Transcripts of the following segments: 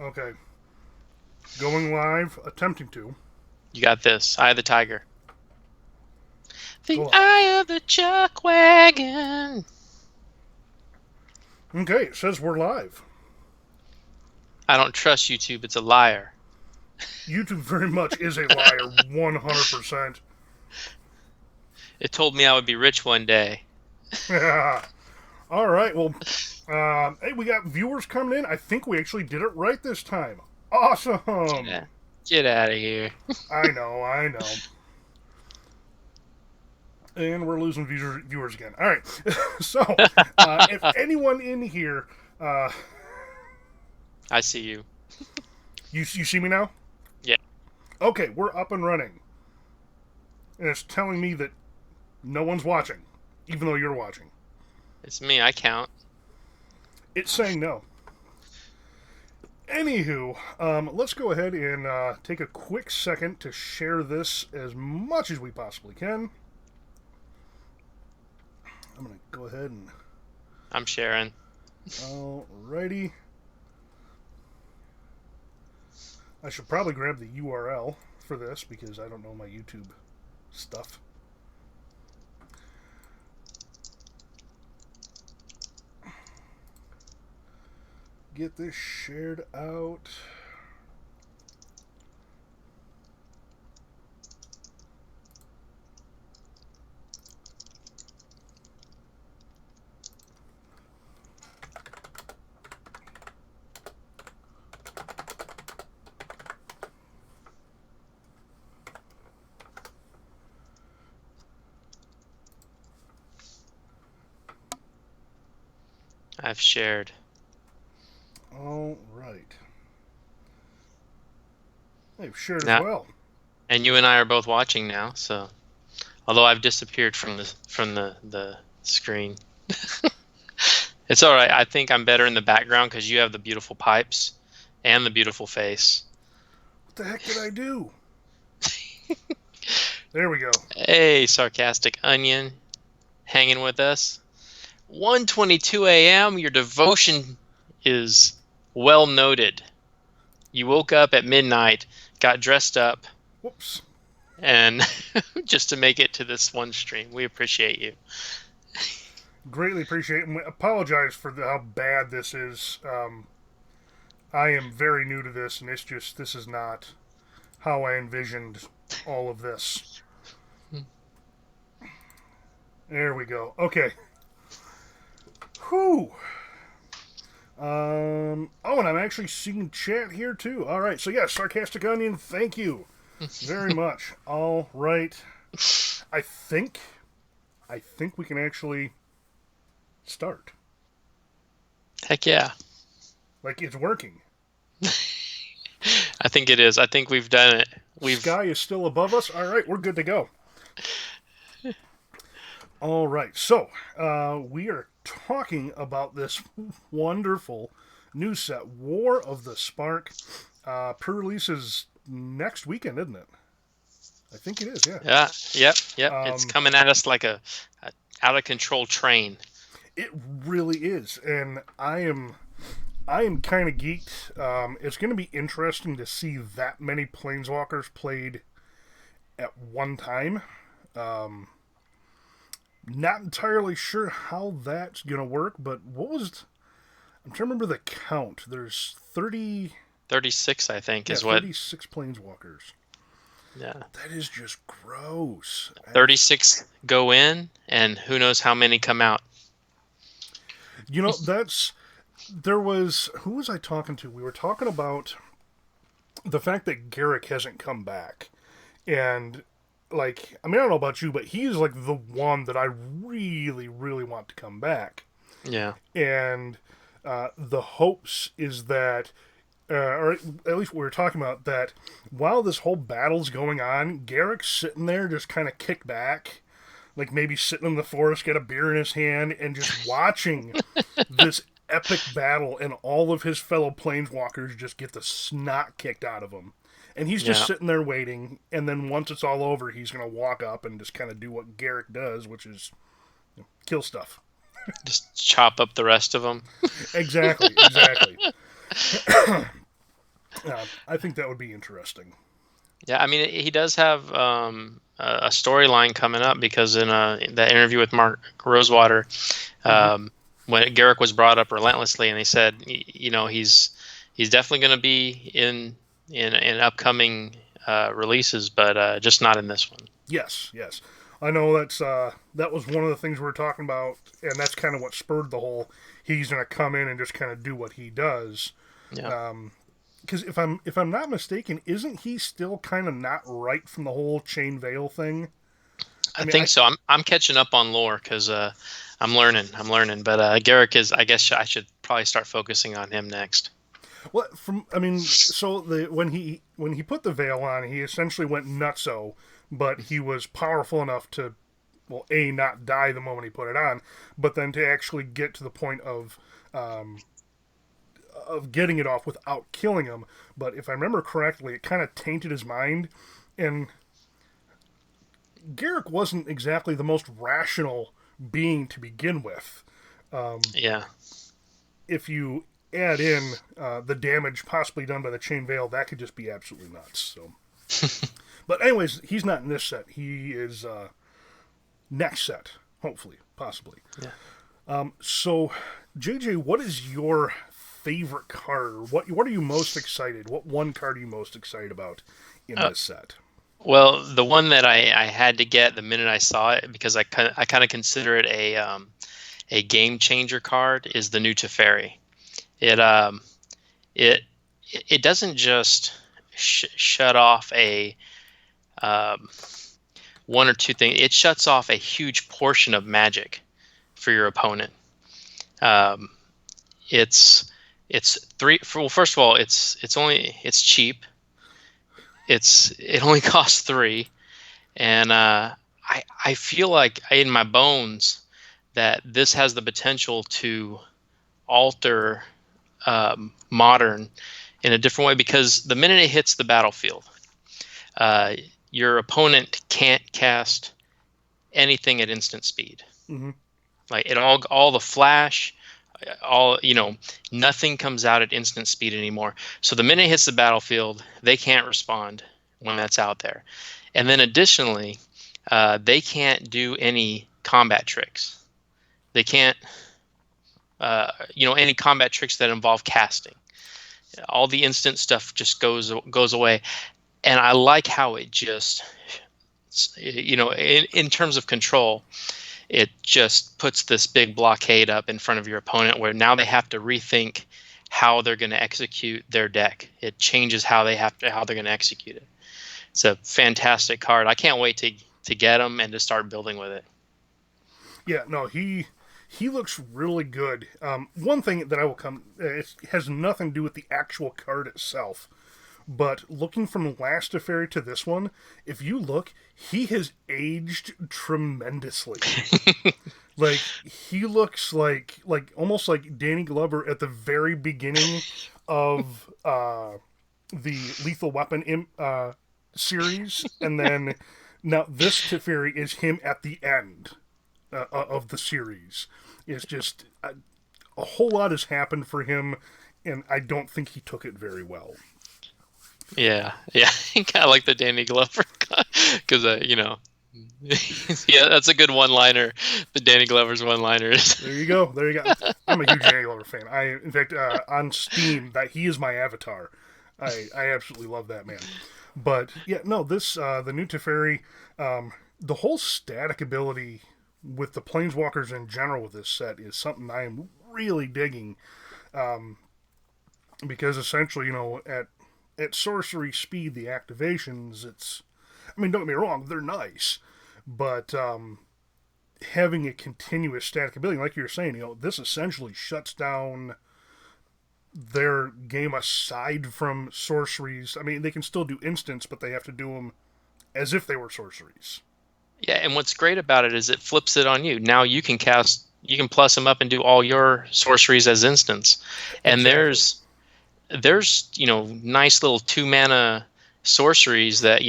Okay. Going live, attempting to. You got this. Eye of the Tiger. Go The live. Eye of the Chuck Wagon. Okay, it says we're live. I don't trust YouTube. It's a liar. YouTube very much is a liar, 100%. It told me I would be rich one day. All right, well, hey, we got viewers coming in. I think we actually did it right this time. Awesome. Get, get out of here. I know, I know. And we're losing viewers again. All right, so if anyone in here, uh, I see you. you see me now? Yeah. Okay, we're up and running. And it's telling me that no one's watching, even though you're watching. It's me. I count. It's saying no. Anywho, let's go ahead and take a quick second to share this as much as we possibly can. I'm going to go ahead and. I'm Sharon. Alrighty. I should probably grab the URL for this because I don't know my YouTube stuff. Get this shared out. I've shared. All right. They've shared as Now, well. and you and I are both watching now. So, although I've disappeared from the screen, it's all right. I think I'm better in the background because you have the beautiful pipes and the beautiful face. What the heck did I do? There we go. Hey, sarcastic onion, hanging with us. 1:22 a.m. Your devotion is well noted. You woke up at midnight, got dressed up, Whoops. and just to make it to this one stream. We appreciate you. Greatly appreciate it. And apologize for how bad this is. I am very new to this, and this is not how I envisioned all of this. There we go. Okay. Whew. Oh, and I'm actually seeing chat here too. All right. So yeah, sarcastic onion. Thank you very much. All right. I think we can actually start. Heck yeah. Like it's working. I think it is. I think we've done it. Sky is still above us. All right, we're good to go. All right, so we are talking about this wonderful new set, War of the Spark. Pre-release is next weekend, isn't it? I think it is. Yeah. Yeah. Yep. It's coming at us like a out of control train. It really is, and I am kind of geeked. It's going to be interesting to see that many Planeswalkers played at one time. Not entirely sure how that's going to work, but I'm trying to remember the count. There's 36, I think, is what. 36 Planeswalkers. Yeah. That is just gross. 36 go in, and who knows how many come out. You know, who was I talking to? We were talking about the fact that Garruk hasn't come back. And, like, I mean, I don't know about you, but he's, like, the one that I really, really want to come back. Yeah. And the hopes is that, or at least we were talking about, that while this whole battle's going on, Garruk's sitting there just kind of kicked back, like maybe sitting in the forest, get a beer in his hand, and just watching this epic battle, and all of his fellow planeswalkers just get the snot kicked out of him. And he's just sitting there waiting, and then once it's all over, he's going to walk up and just kind of do what Garruk does, which is kill stuff. Just chop up the rest of them. Exactly. I think that would be interesting. Yeah, I mean, he does have a storyline coming up because in that interview with Mark Rosewater, Hmm. um, when Garrick was brought up relentlessly, and they said, you know, he's definitely going to be in upcoming releases, but just not in this one. Yes, yes. I know that was one of the things we were talking about, and that's kind of what spurred the whole. He's going to come in and just kind of do what he does. Yeah, Because if I'm not mistaken, isn't he still kind of not right from the whole Chain Veil thing? I I mean, think so. I'm catching up on lore because I'm learning. I'm learning, but Garrick is. I guess I should probably start focusing on him next. what from I mean, so the when he put the veil on, he essentially went nutso, but he was powerful enough to, well, a, not die the moment he put it on, but then to actually get to the point of getting it off without killing him. But if I remember correctly, it kind of tainted his mind, and Garrick wasn't exactly the most rational being to begin with. Yeah. If you add in the damage possibly done by the chain veil, that could just be absolutely nuts. So, but anyways, he's not in this set. He is next set, hopefully, possibly. Yeah. So, JJ, what is your favorite card? What are you most excited? What one card are you most excited about in Uh, this set? well, the one that I had to get the minute I saw it because I kind of consider it a game changer card is the new Teferi. It it it doesn't just shut off a um, one or two things. It shuts off a huge portion of magic for your opponent. Um, it's three. Well, first of all, it's cheap. It only costs three, and I feel like in my bones that this has the potential to alter modern in a different way because the minute it hits the battlefield, uh, your opponent can't cast anything at instant speed. Mm-hmm. Like it all the flash, all nothing comes out at instant speed anymore. So the minute it hits the battlefield, they can't respond when that's out there. And then additionally, they can't do any combat tricks. They can't, any combat tricks that involve casting. All the instant stuff just goes away. And I like how it just, in terms of control, it just puts this big blockade up in front of your opponent where now they have to rethink how they're going to execute their deck. It changes how they're going to execute it. It's a fantastic card. I can't wait to get them and to start building with it. Yeah, no, he looks really good. One thing that I will come, it has nothing to do with the actual card itself, but looking from last Teferi to this one, if you look, he has aged tremendously. Like he looks like almost like Danny Glover at the very beginning of the Lethal Weapon series, and then now this Teferi is him at the end of the series. It's just a whole lot has happened for him, and I don't think he took it very well. Yeah, yeah. Kind of like the Danny Glover, because yeah, that's a good one-liner. The Danny Glover's one-liners. There you go. There you go. I'm a huge Danny Glover fan. In fact, on Steam, that he is my avatar. I absolutely love that man. But yeah, no, this the new Teferi, the whole static ability with the planeswalkers in general with this set is something I am really digging. Because essentially, at sorcery speed, the activations, it's, I mean, don't get me wrong, they're nice, but having a continuous static ability, like you were saying, this essentially shuts down their game aside from sorceries. I mean, they can still do instants, but they have to do them as if they were sorceries. Yeah, and what's great about it is it flips it on you. Now you can plus them up and do all your sorceries as instants. And Exactly. there's nice little 2 mana sorceries that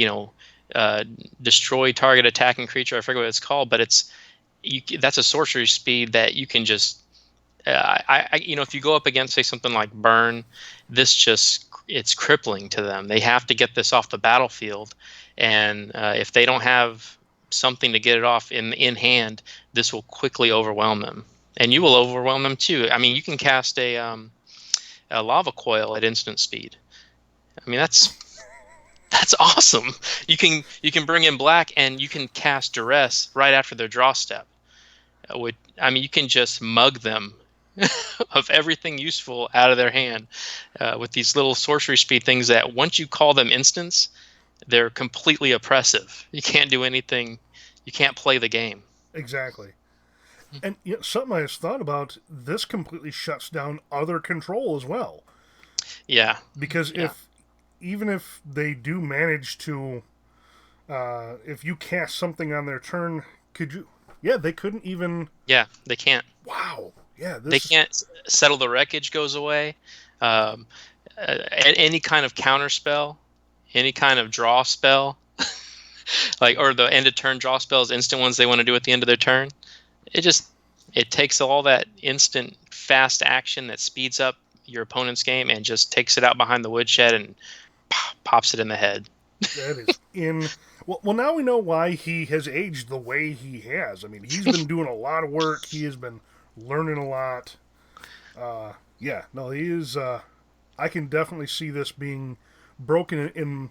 destroy target attacking creature. I forget what it's called, but that's a sorcery speed that you can just if you go up against say something like burn, this just it's crippling to them. They have to get this off the battlefield, and if they don't have something to get it off in hand, this will quickly overwhelm them, and you will overwhelm them too. I mean, you can cast a lava coil at instant speed. I mean, that's awesome. You can bring in black, and you can cast duress right after their draw step. I mean, you can just mug them of everything useful out of their hand with these little sorcery speed things that once you call them instants, they're completely oppressive. You can't do anything. You can't play the game. Exactly. And something I just thought about, this completely shuts down other control as well. Yeah. Because even if they do manage to, if you cast something on their turn, could you? Yeah, they couldn't even. Yeah, they can't. Wow. Yeah, they can't settle the wreckage goes away. Any kind of counter spell, any kind of draw spell, or the end of turn draw spells, instant ones they want to do at the end of their turn. It takes all that instant fast action that speeds up your opponent's game and just takes it out behind the woodshed and pops it in the head. That is Well, now we know why he has aged the way he has. I mean, he's been doing a lot of work. He has been learning a lot. He is. I can definitely see this being broken in.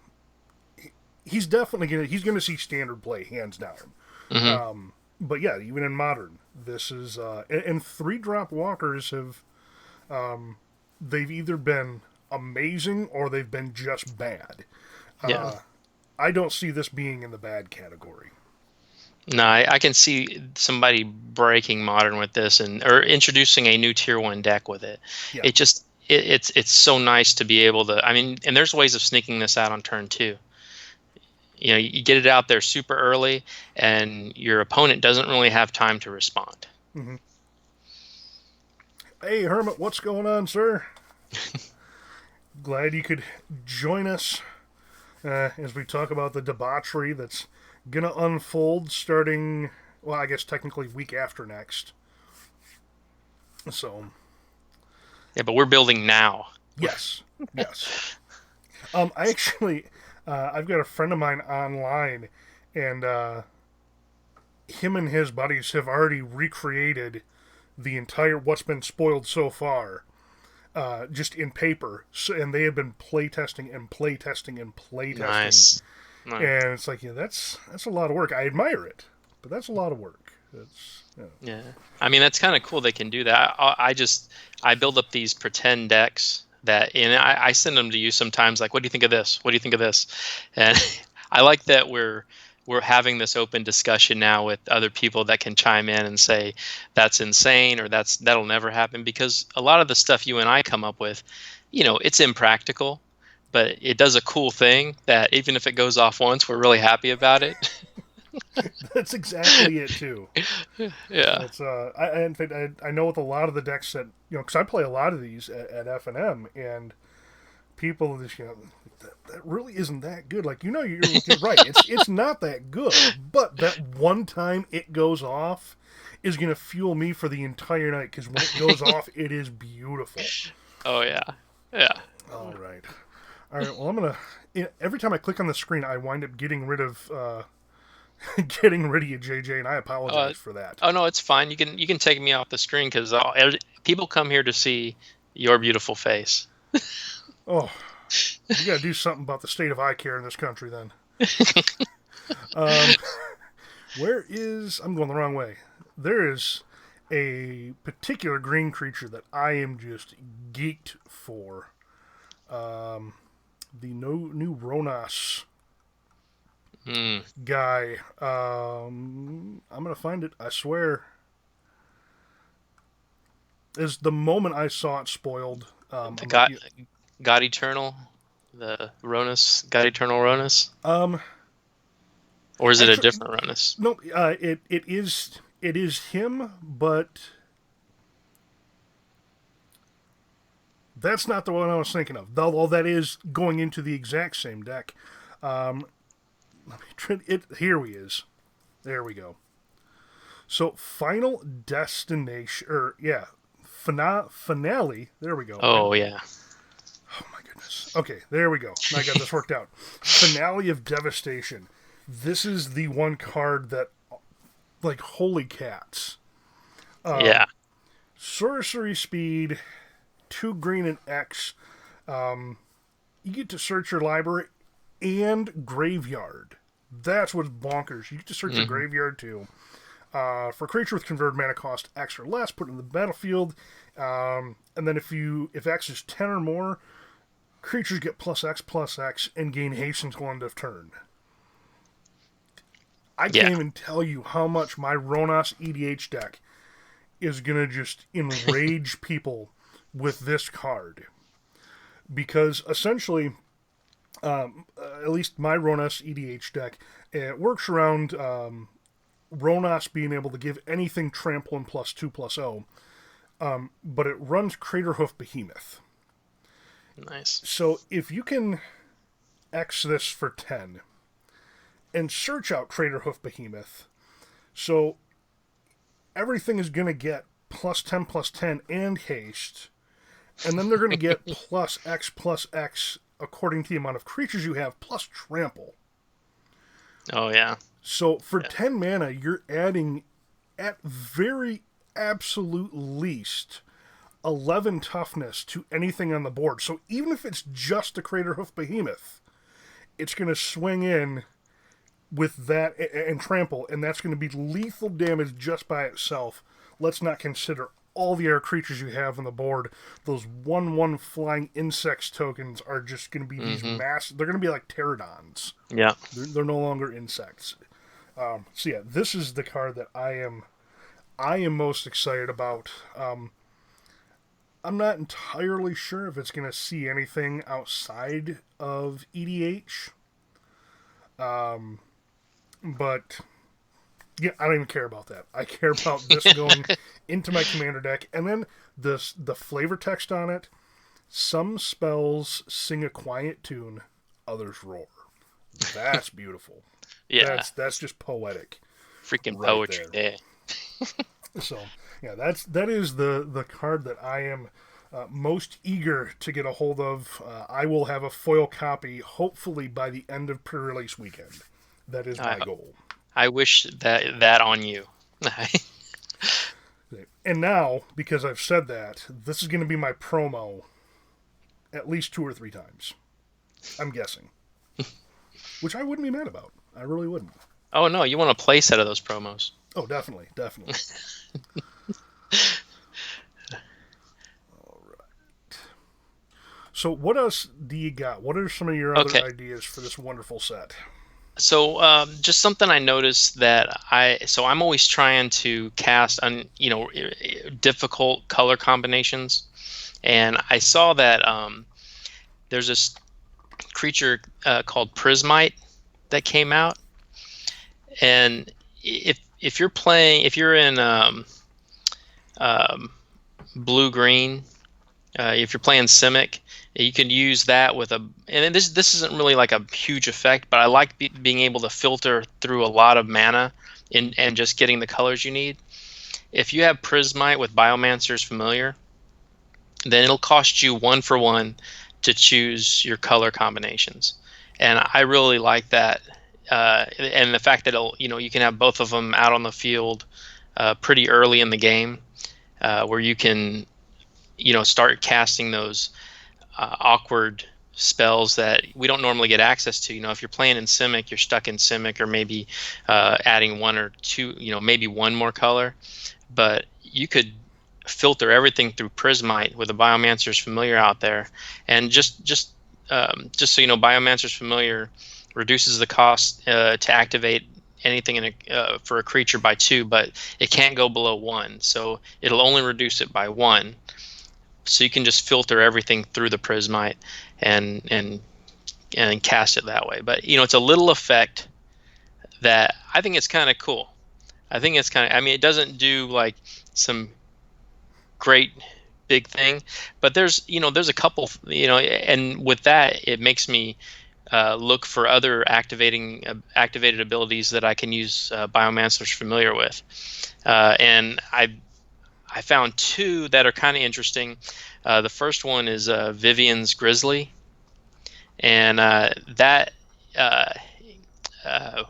He's definitely gonna see standard play hands down. Mm-hmm. But yeah, even in modern, this is and 3-drop walkers have. They've either been amazing or they've been just bad. Yeah. I don't see this being in the bad category. No, I can see somebody breaking modern with this or introducing a new tier 1 deck with it. Yeah. It's so nice to be able to. I mean, and there's ways of sneaking this out on turn 2. You get it out there super early, and your opponent doesn't really have time to respond. Mm-hmm. Hey, Hermit, what's going on, sir? Glad you could join us as we talk about the debauchery that's going to unfold starting, well, I guess technically week after next. So. Yeah, but we're building now. Yes. I've got a friend of mine online, and him and his buddies have already recreated the entire what's been spoiled so far, just in paper. And they have been playtesting. Nice. And it's like, that's a lot of work. I admire it, but that's a lot of work. Yeah. I mean, that's kind of cool they can do that. I build up these pretend decks and I send them to you sometimes, like, what do you think of this? What do you think of this? And I like that we're having this open discussion now with other people that can chime in and say that's insane or that'll never happen, because a lot of the stuff you and I come up with, it's impractical, but it does a cool thing that even if it goes off once, we're really happy about it. That's exactly it too. Yeah. It's in fact, I know with a lot of the decks that because I play a lot of these at F&M, and people just that really isn't that good. Like you're right. It's not that good, but that one time it goes off is gonna fuel me for the entire night, because when it goes off, it is beautiful. Oh yeah. All right. Well, I'm gonna. Every time I click on the screen, I wind up getting rid of you, JJ, and I apologize for that. Oh no, it's fine. You can take me off the screen, because people come here to see your beautiful face. Oh, you got to do something about the state of eye care in this country, then. I'm going the wrong way. There is a particular green creature that I am just geeked for. The new Ronas guy. I'm going to find it, I swear. Is the moment I saw it spoiled. God Eternal? The Ronus? God Eternal Ronus? Or is it a different Ronus? No, it is him, but that's not the one I was thinking of. Although that is going into the exact same deck. Let me try it. Here he is. There we go. So, Final Destination, finale. There we go. Oh yeah. Oh my goodness. Yes. Okay, there we go. I got this worked out. Finale of Devastation. This is the one card that, like, holy cats. Yeah. Sorcery speed, 2 green and X. You get to search your library and graveyard. That's what's bonkers. You get to search your graveyard too. For a creature with converted mana cost X or less, put it in the battlefield. And then if X is 10 or more, creatures get +X and gain haste until end of turn. I can't even tell you how much my Ronas EDH deck is going to just enrage people with this card. Because essentially, at least my Ronas EDH deck, it works around Ronas being able to give anything trample and +2/+0, but it runs Craterhoof Behemoth. Nice. So if you can X this for 10 and search out Craterhoof Behemoth, so everything is going to get +10/+10 and haste, and then they're going to get +X/+X according to the amount of creatures you have, plus trample. Oh, yeah. So for 10 mana, you're adding, at very absolute least, 11 toughness to anything on the board. So even if it's just a Craterhoof Behemoth, it's going to swing in with that and trample, and that's going to be lethal damage just by itself. Let's not consider all the other creatures you have on the board. Those 1/1 flying insects tokens are just going to be these massive. They're going to be like pterodons. Yeah. They're no longer insects. So yeah, this is the card that I am most excited about. I'm not entirely sure if it's going to see anything outside of EDH. But yeah, I don't even care about that. I care about this going into my commander deck, and then the flavor text on it. Some spells sing a quiet tune, others roar. That's beautiful. Yeah. That's just poetic. Freaking right poetry there. So yeah, that is the card that I am most eager to get a hold of. I will have a foil copy hopefully by the end of pre-release weekend. That is my goal. I wish that on you. And now, because I've said that, this is going to be my promo at least 2 or 3 times. I'm guessing. Which I wouldn't be mad about. I really wouldn't. Oh, no, you want a play set of those promos. Oh, definitely. All right. So what else do you got? What are some of your other ideas for this wonderful set? So just something I noticed that I'm always trying to cast on difficult color combinations, and I saw that there's this creature called Prismite that came out, and if you're in blue green, if you're playing Simic, you can use that with and this isn't really like a huge effect, but I like being able to filter through a lot of mana and just getting the colors you need. If you have Prismite with Biomancer's Familiar, then it'll cost you 1 for 1 to choose your color combinations, and I really like that. And the fact that you can have both of them out on the field pretty early in the game, where you can start casting those awkward spells that we don't normally get access to. If you're playing in Simic, you're stuck in Simic, or maybe adding 1 or 2, maybe 1 more color. But you could filter everything through Prismite with a Biomancer's Familiar out there, and just so you know, Biomancer's Familiar reduces the cost to activate anything for a creature by 2, but it can't go below 1, so it'll only reduce it by 1. So you can just filter everything through the Prismite and cast it that way. But it's a little effect that I think it's kind of cool. I think it's it doesn't do like some great big thing, but there's a couple, and with that it makes me look for other activated abilities that I can use Biomancer's Familiar with, and I found 2 that are kind of interesting. The first one is Vivian's Grizzly, and that uh, uh,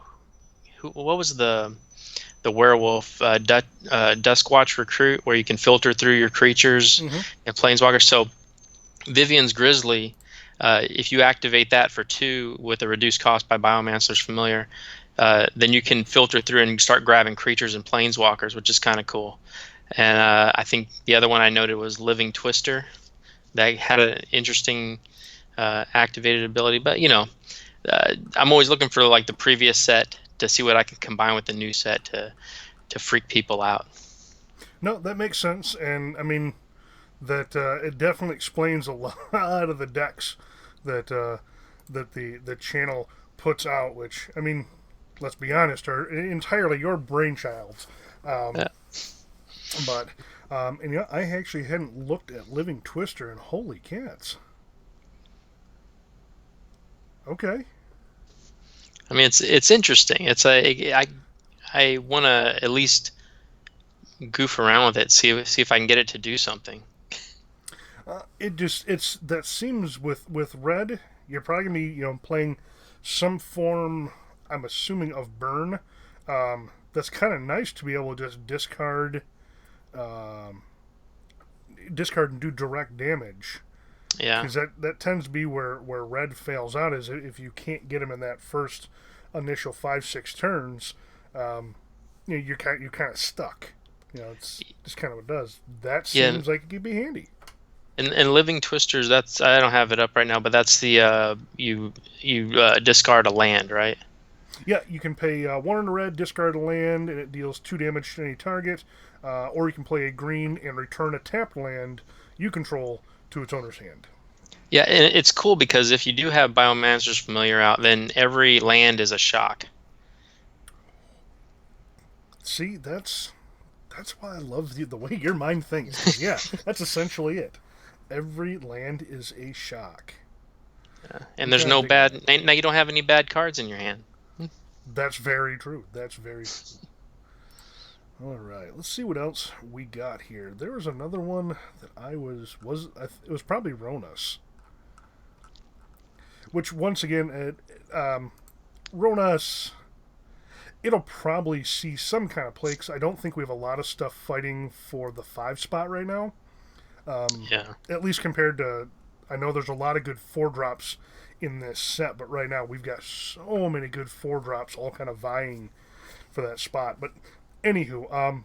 what was the werewolf Duskwatch Recruit, where you can filter through your creatures and planeswalkers. So Vivian's Grizzly, if you activate that for 2 with a reduced cost by Biomancer's Familiar, then you can filter through and start grabbing creatures and planeswalkers, which is kind of cool. And I think the other one I noted was Living Twister. That had an interesting activated ability. But, I'm always looking for like the previous set to see what I can combine with the new set to freak people out. No, that makes sense. And, I mean, that it definitely explains a lot of the decks that the channel puts out, which, I mean, let's be honest, are entirely your brainchild. Yeah. But, and I actually hadn't looked at Living Twister, and holy cats. Okay. I mean, it's interesting. I want to at least goof around with it, see if I can get it to do something. That seems with red, you're probably gonna be playing some form, I'm assuming, of burn. That's kind of nice to be able to just discard and do direct damage. Yeah. Because that tends to be where red fails out, is if you can't get him in that first initial 5-6 turns, you're kind of stuck. It's just kind of what it does. That seems like it could be handy. And Living Twisters, I don't have it up right now, but that's the you discard a land, right? Yeah, you can pay 1 in a red, discard a land, and it deals 2 damage to any target. Or you can play a green and return a tapped land you control to its owner's hand. Yeah, and it's cool because if you do have Biomancer's Familiar out, then every land is a shock. See, that's why I love the way your mind thinks. Yeah, that's essentially it. Every land is a shock. Yeah. And there's no bad... Now you don't have any bad cards in your hand. That's very true. That's very true. All right, let's see what else we got here. There was another one that it was probably Ronas. Which, once again, Ronas, it'll probably see some kind of play, because I don't think we have a lot of stuff fighting for the 5 spot right now. Yeah. At least compared to, I know there's a lot of good 4-drops in this set, but right now we've got so many good 4-drops all kind of vying for that spot. But anywho,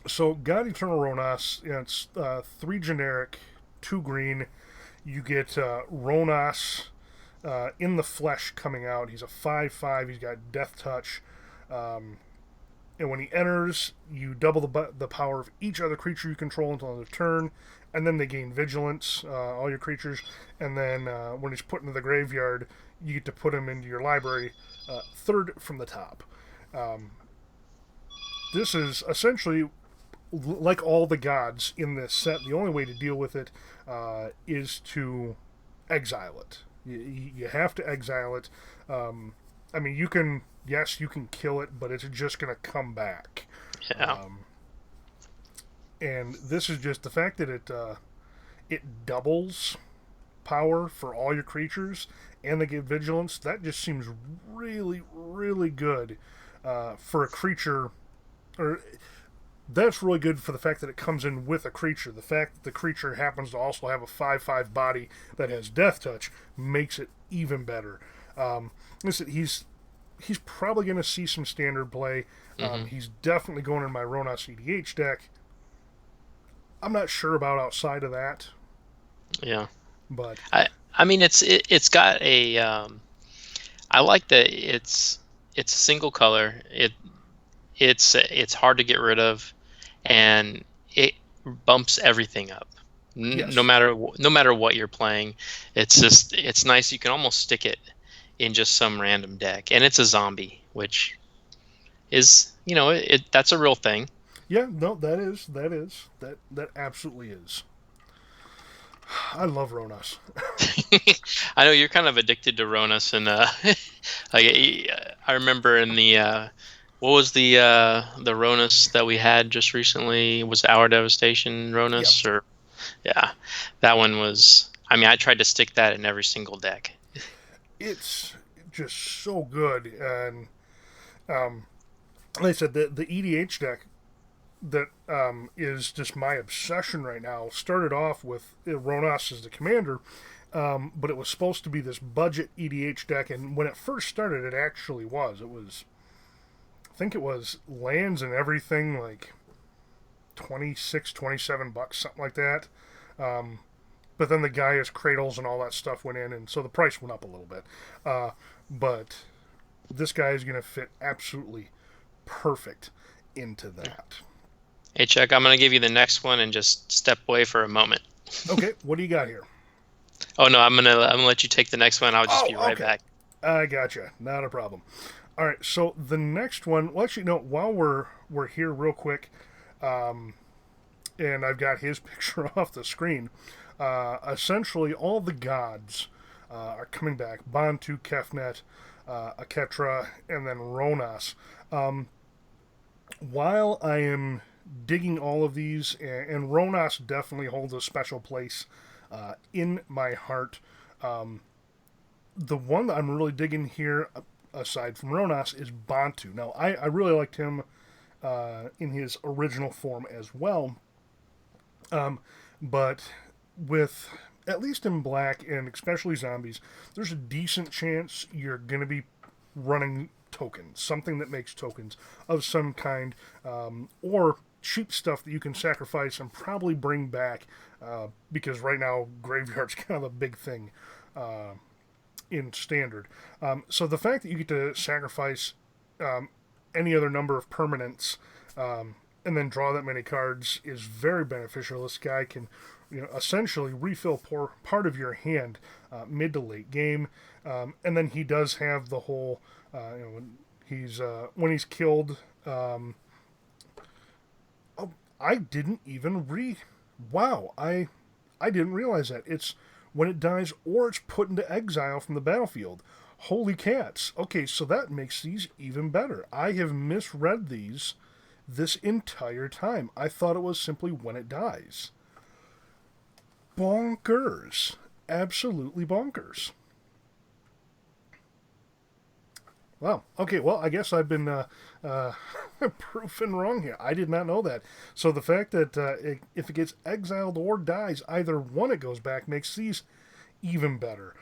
so God Eternal Ronas, it's 3 generic, 2 green. You get Ronas in the flesh coming out. He's a 5/5. He's got Death Touch. And when he enters, you double the power of each other creature you control until end of turn, and then they gain Vigilance, all your creatures. And then when he's put into the graveyard, you get to put him into your library, 3rd from the top. This is essentially like all the gods in this set. The only way to deal with it is to exile it. You have to exile it. I mean, you can kill it, but it's just going to come back. Yeah. And this is just the fact that it doubles power for all your creatures, and they get Vigilance. That just seems really, really good for a creature. Or that's really good for the fact that it comes in with a creature. The fact that the creature happens to also have a 5/5 body that has Death Touch makes it even better. Listen, he's probably going to see some standard play. He's definitely going in my Ronas EDH deck. I'm not sure about outside of that. Yeah. But I mean, it's got a I like that it's a single color. It's hard to get rid of, and it bumps everything up. Yes. No matter what you're playing, it's nice. You can almost stick it in just some random deck, and it's a zombie, which is that's a real thing. Yeah, no, that absolutely is. I love Ronas. I know you're kind of addicted to Ronas, and I remember in the what was the Ronas that we had just recently? Was Our Devastation Ronas? Yep. Or yeah, that one was. I mean, I tried to stick that in every single deck. It's just so good. And like I said, the EDH deck that is just my obsession right now started off with Ronas as the commander, but it was supposed to be this budget EDH deck, and when it first started, it actually was. It was, I think it was lands and everything, like 26, $27, something like that. But then the Gaia's Cradles and all that stuff went in, and so the price went up a little bit. But this guy is going to fit absolutely perfect into that. Hey, Chuck, I'm going to give you the next one and just step away for a moment. Okay, what do you got here? Oh, no, I'm gonna let you take the next one. I'll just be right back. I gotcha. Not a problem. All right, so the next one, well, actually, no, while we're here real quick, and I've got his picture off the screen, essentially all the gods are coming back. Bantu, Kefnet, Aketra, and then Ronas. While I am digging all of these, and Ronas definitely holds a special place in my heart. The one that I'm really digging here, aside from Ronas, is Bantu. Now, I really liked him in his original form as well. But with, at least in black, and especially zombies, there's a decent chance you're going to be running tokens. Something that makes tokens of some kind. Or cheap stuff that you can sacrifice and probably bring back, because right now graveyard's kind of a big thing in standard. So the fact that you get to sacrifice any other number of permanents and then draw that many cards is very beneficial. This guy can, essentially refill part of your hand mid to late game, and then he does have the whole, when he's killed. I didn't even Wow, I didn't realize that. It's when it dies or it's put into exile from the battlefield. Holy cats. Okay, so that makes these even better. I have misread these this entire time. I thought it was simply when it dies. Bonkers. Absolutely bonkers. Wow. Okay, well, I guess I've been proven wrong here. I did not know that. So the fact that if it gets exiled or dies, either one it goes back makes these even better.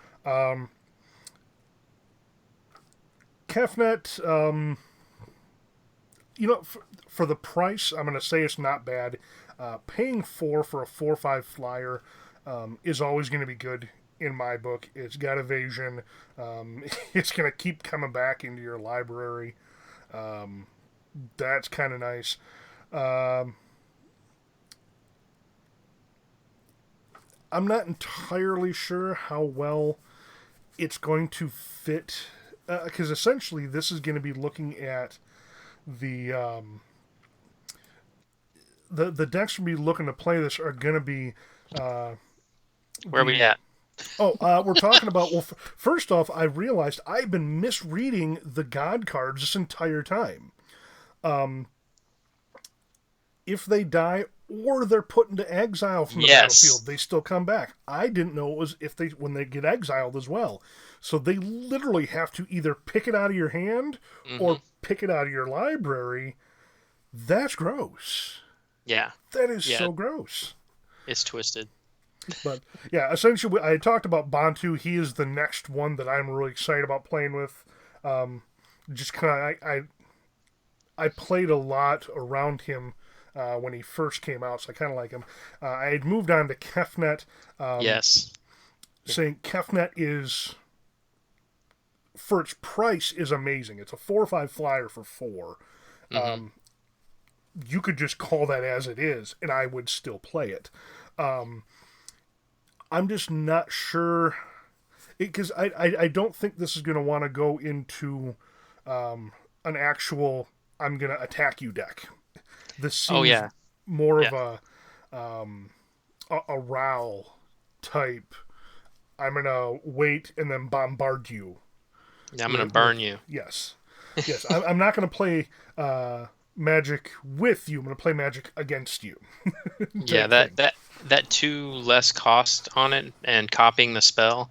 Kefnet, for the price, I'm going to say it's not bad. Paying 4 for a 4/5 flyer is always going to be good. In my book, it's got evasion. It's going to keep coming back into your library. That's kind of nice. I'm not entirely sure how well it's going to fit, because essentially this is going to be looking at the decks we'll be looking to play this are going to be. Where are we at? We're talking about, well, first off, I realized I've been misreading the God cards this entire time. If they die or they're put into exile from the battlefield, they still come back. I didn't know it was when they get exiled as well. So they literally have to either pick it out of your hand or pick it out of your library. That's gross. Yeah. That is so gross. It's twisted. But yeah, essentially, I talked about Bantu. He is the next one that I'm really excited about playing with. Just kind of, I played a lot around him when he first came out, so I kind of like him. I had moved on to Kefnet. Yes. Saying Kefnet is, for its price, is amazing. It's a 4/5 flyer for 4. You could just call that as it is, and I would still play it. I'm just not sure, because I don't think this is going to want to go into an actual I'm going to attack you deck. This seems more of a Ral type. I'm going to wait and then bombard you. Yeah, I'm going to burn you. Yes. Yes, I'm not going to play Magic with you. I'm going to play Magic against you. Yeah, that 2 less cost on it and copying the spell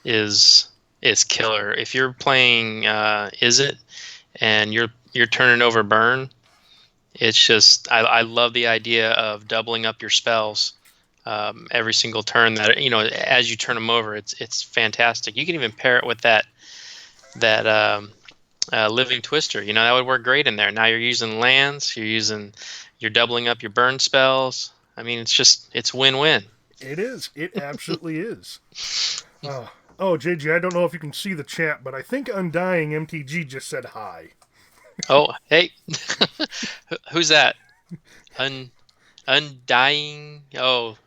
is is killer. If you're playing Izzet and you're turning over burn, it's just I love the idea of doubling up your spells every single turn. That as you turn them over, it's fantastic. You can even pair it with that Living Twister. That would work great in there. Now you're using lands. You're doubling up your burn spells. I mean, it's win-win. It is. It absolutely is. Oh, JJ, I don't know if you can see the chat, but I think Undying MTG just said hi. Oh, hey, who's that? Undying. Oh,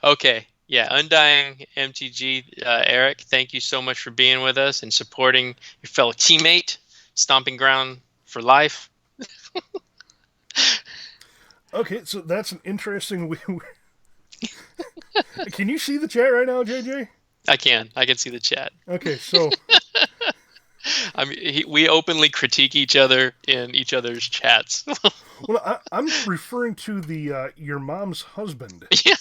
okay. Yeah, Undying MTG. Eric, thank you so much for being with us and supporting your fellow teammate, Stomping Ground for life. Okay, so that's an interesting. Can you see the chat right now, JJ? I can see the chat. Okay, so I mean, we openly critique each other in each other's chats. well, I'm referring to the your mom's husband. Yeah.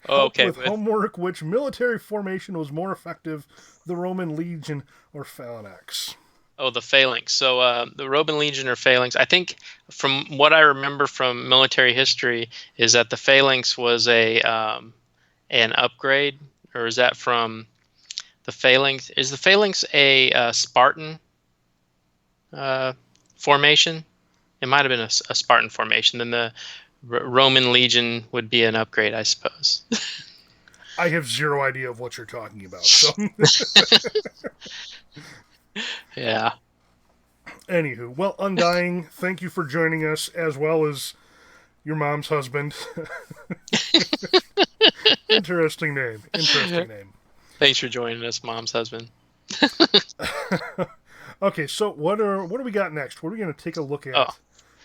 Okay. With homework, which military formation was more effective, the Roman Legion or Phalanx? Oh, the Phalanx. So the Roman Legion or Phalanx. I think from what I remember from military history is that the Phalanx was an upgrade, or is that from the Phalanx? Is the Phalanx a Spartan formation? It might have been a Spartan formation. Then the Roman Legion would be an upgrade, I suppose. I have zero idea of what you're talking about. So. Yeah. Anywho, well, Undying, thank you for joining us, as well as your mom's husband. Interesting name. Thanks for joining us, mom's husband. Okay, so what do we got next? What are we going to take a look at?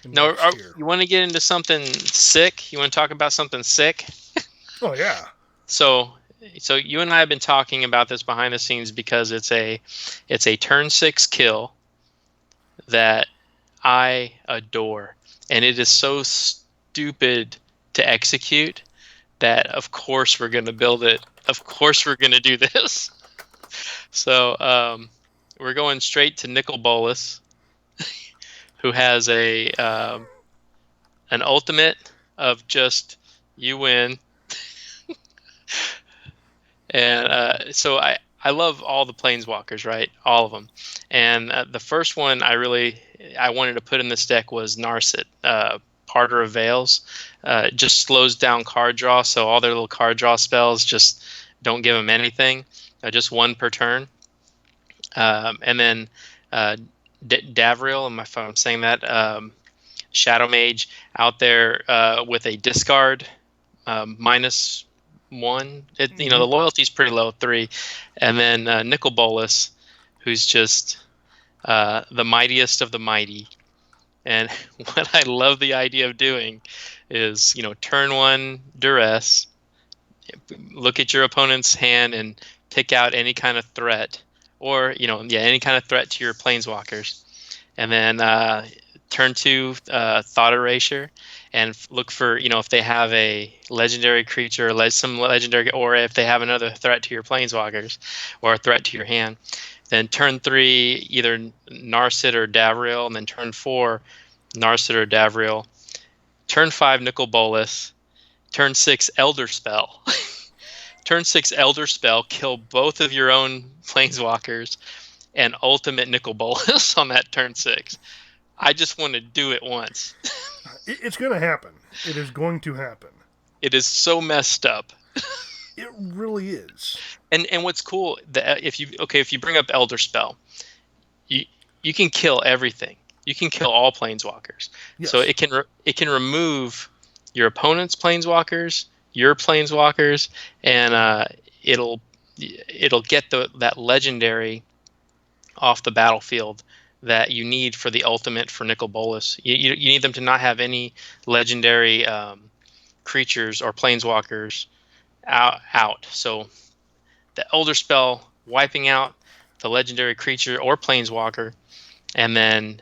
No, you want to get into something sick? You want to talk about something sick? Oh yeah. So you and I have been talking about this behind the scenes because it's a turn 6 kill that I adore, and it is so stupid to execute that of course we're going to build it. Of course we're going to do this. So we're going straight to Nicol Bolas, who has an ultimate of just you win. And so I love all the Planeswalkers, right? All of them. And the first one I wanted to put in this deck was Narset, Parter of Veils. Just slows down card draw, so all their little card draw spells just don't give them anything. Just one per turn. And then Davriel, if I'm saying that, Shadow Mage out there with a discard -1. The loyalty's pretty low, 3. And then Nicol Bolas, who's just the mightiest of the mighty. And what I love the idea of doing is, turn 1 duress, look at your opponent's hand and pick out any kind of threat, or any kind of threat to your planeswalkers, and then turn 2 thought erasure, and look for if they have a legendary creature, some legendary, or if they have another threat to your planeswalkers or a threat to your hand. Then turn 3 either Narset or Davriel, and then turn 4 Narset or Davriel. Turn 5 Nicol Bolas. Turn 6 Elder Spell. Turn 6 Elder Spell, kill both of your own planeswalkers, and ultimate Nicol Bolas on that turn 6. I just want to do it once. It's going to happen. It is going to happen. It is so messed up. It really is. And what's cool, if you bring up Elder Spell, you can kill everything. You can kill all planeswalkers. Yes. So it can remove your opponent's planeswalkers, your planeswalkers, and it'll get that legendary off the battlefield that you need for the ultimate for Nicol Bolas. You need them to not have any legendary creatures or planeswalkers out. So the Elder Spell wiping out the legendary creature or planeswalker, and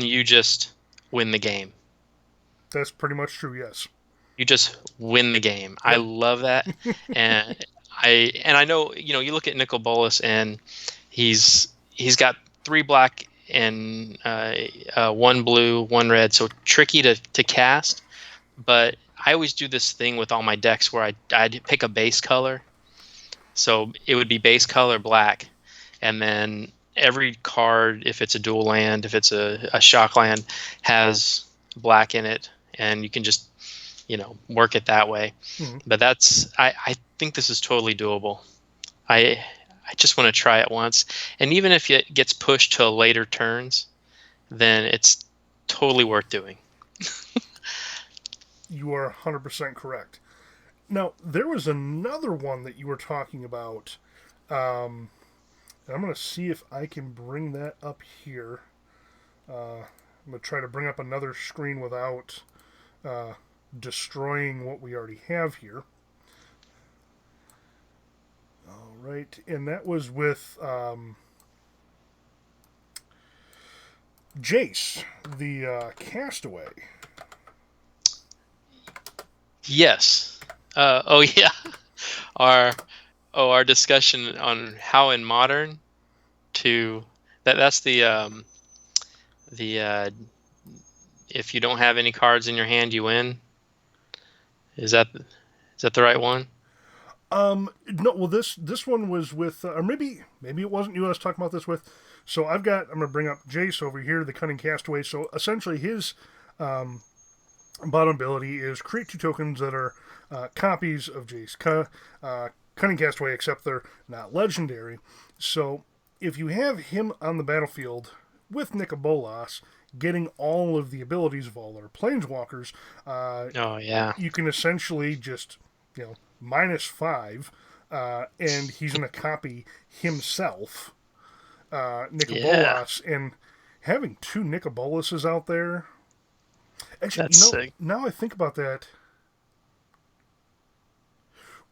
you just win the game. That's pretty much true, yes. you just win the game. I love that, and I know, you look at Nicol Bolas, and he's got 3 black and 1 blue, 1 red, so tricky to cast. But I always do this thing with all my decks where I'd pick a base color, so it would be base color black, and then every card, if it's a dual land, if it's a shock land, has black in it, and you can just work it that way. Mm-hmm. But I think this is totally doable. I just want to try it once, and even if it gets pushed to later turns, then it's totally worth doing. You are 100% correct. Now, there was another one that you were talking about. And I'm going to see if I can bring that up here. I'm going to try to bring up another screen without destroying what we already have here. All right, and that was with Jace, the Castaway. Yes. Oh yeah. Our discussion on how in Modern that's the if you don't have any cards in your hand, you win. Is that the right one? No. Well, this one was with, or maybe it wasn't you I was talking about this with. So I'm going to bring up Jace over here, the Cunning Castaway. So essentially, his bottom ability is create 2 tokens that are copies of Jace Cunning Castaway, except they're not legendary. So if you have him on the battlefield with Nicol Bolas, getting all of the abilities of all our planeswalkers, oh yeah, you can essentially just -5, and he's going to copy himself, Nicol Bolas, and having 2 Nicol Bolases out there. Actually, that's sick. Now I think about that,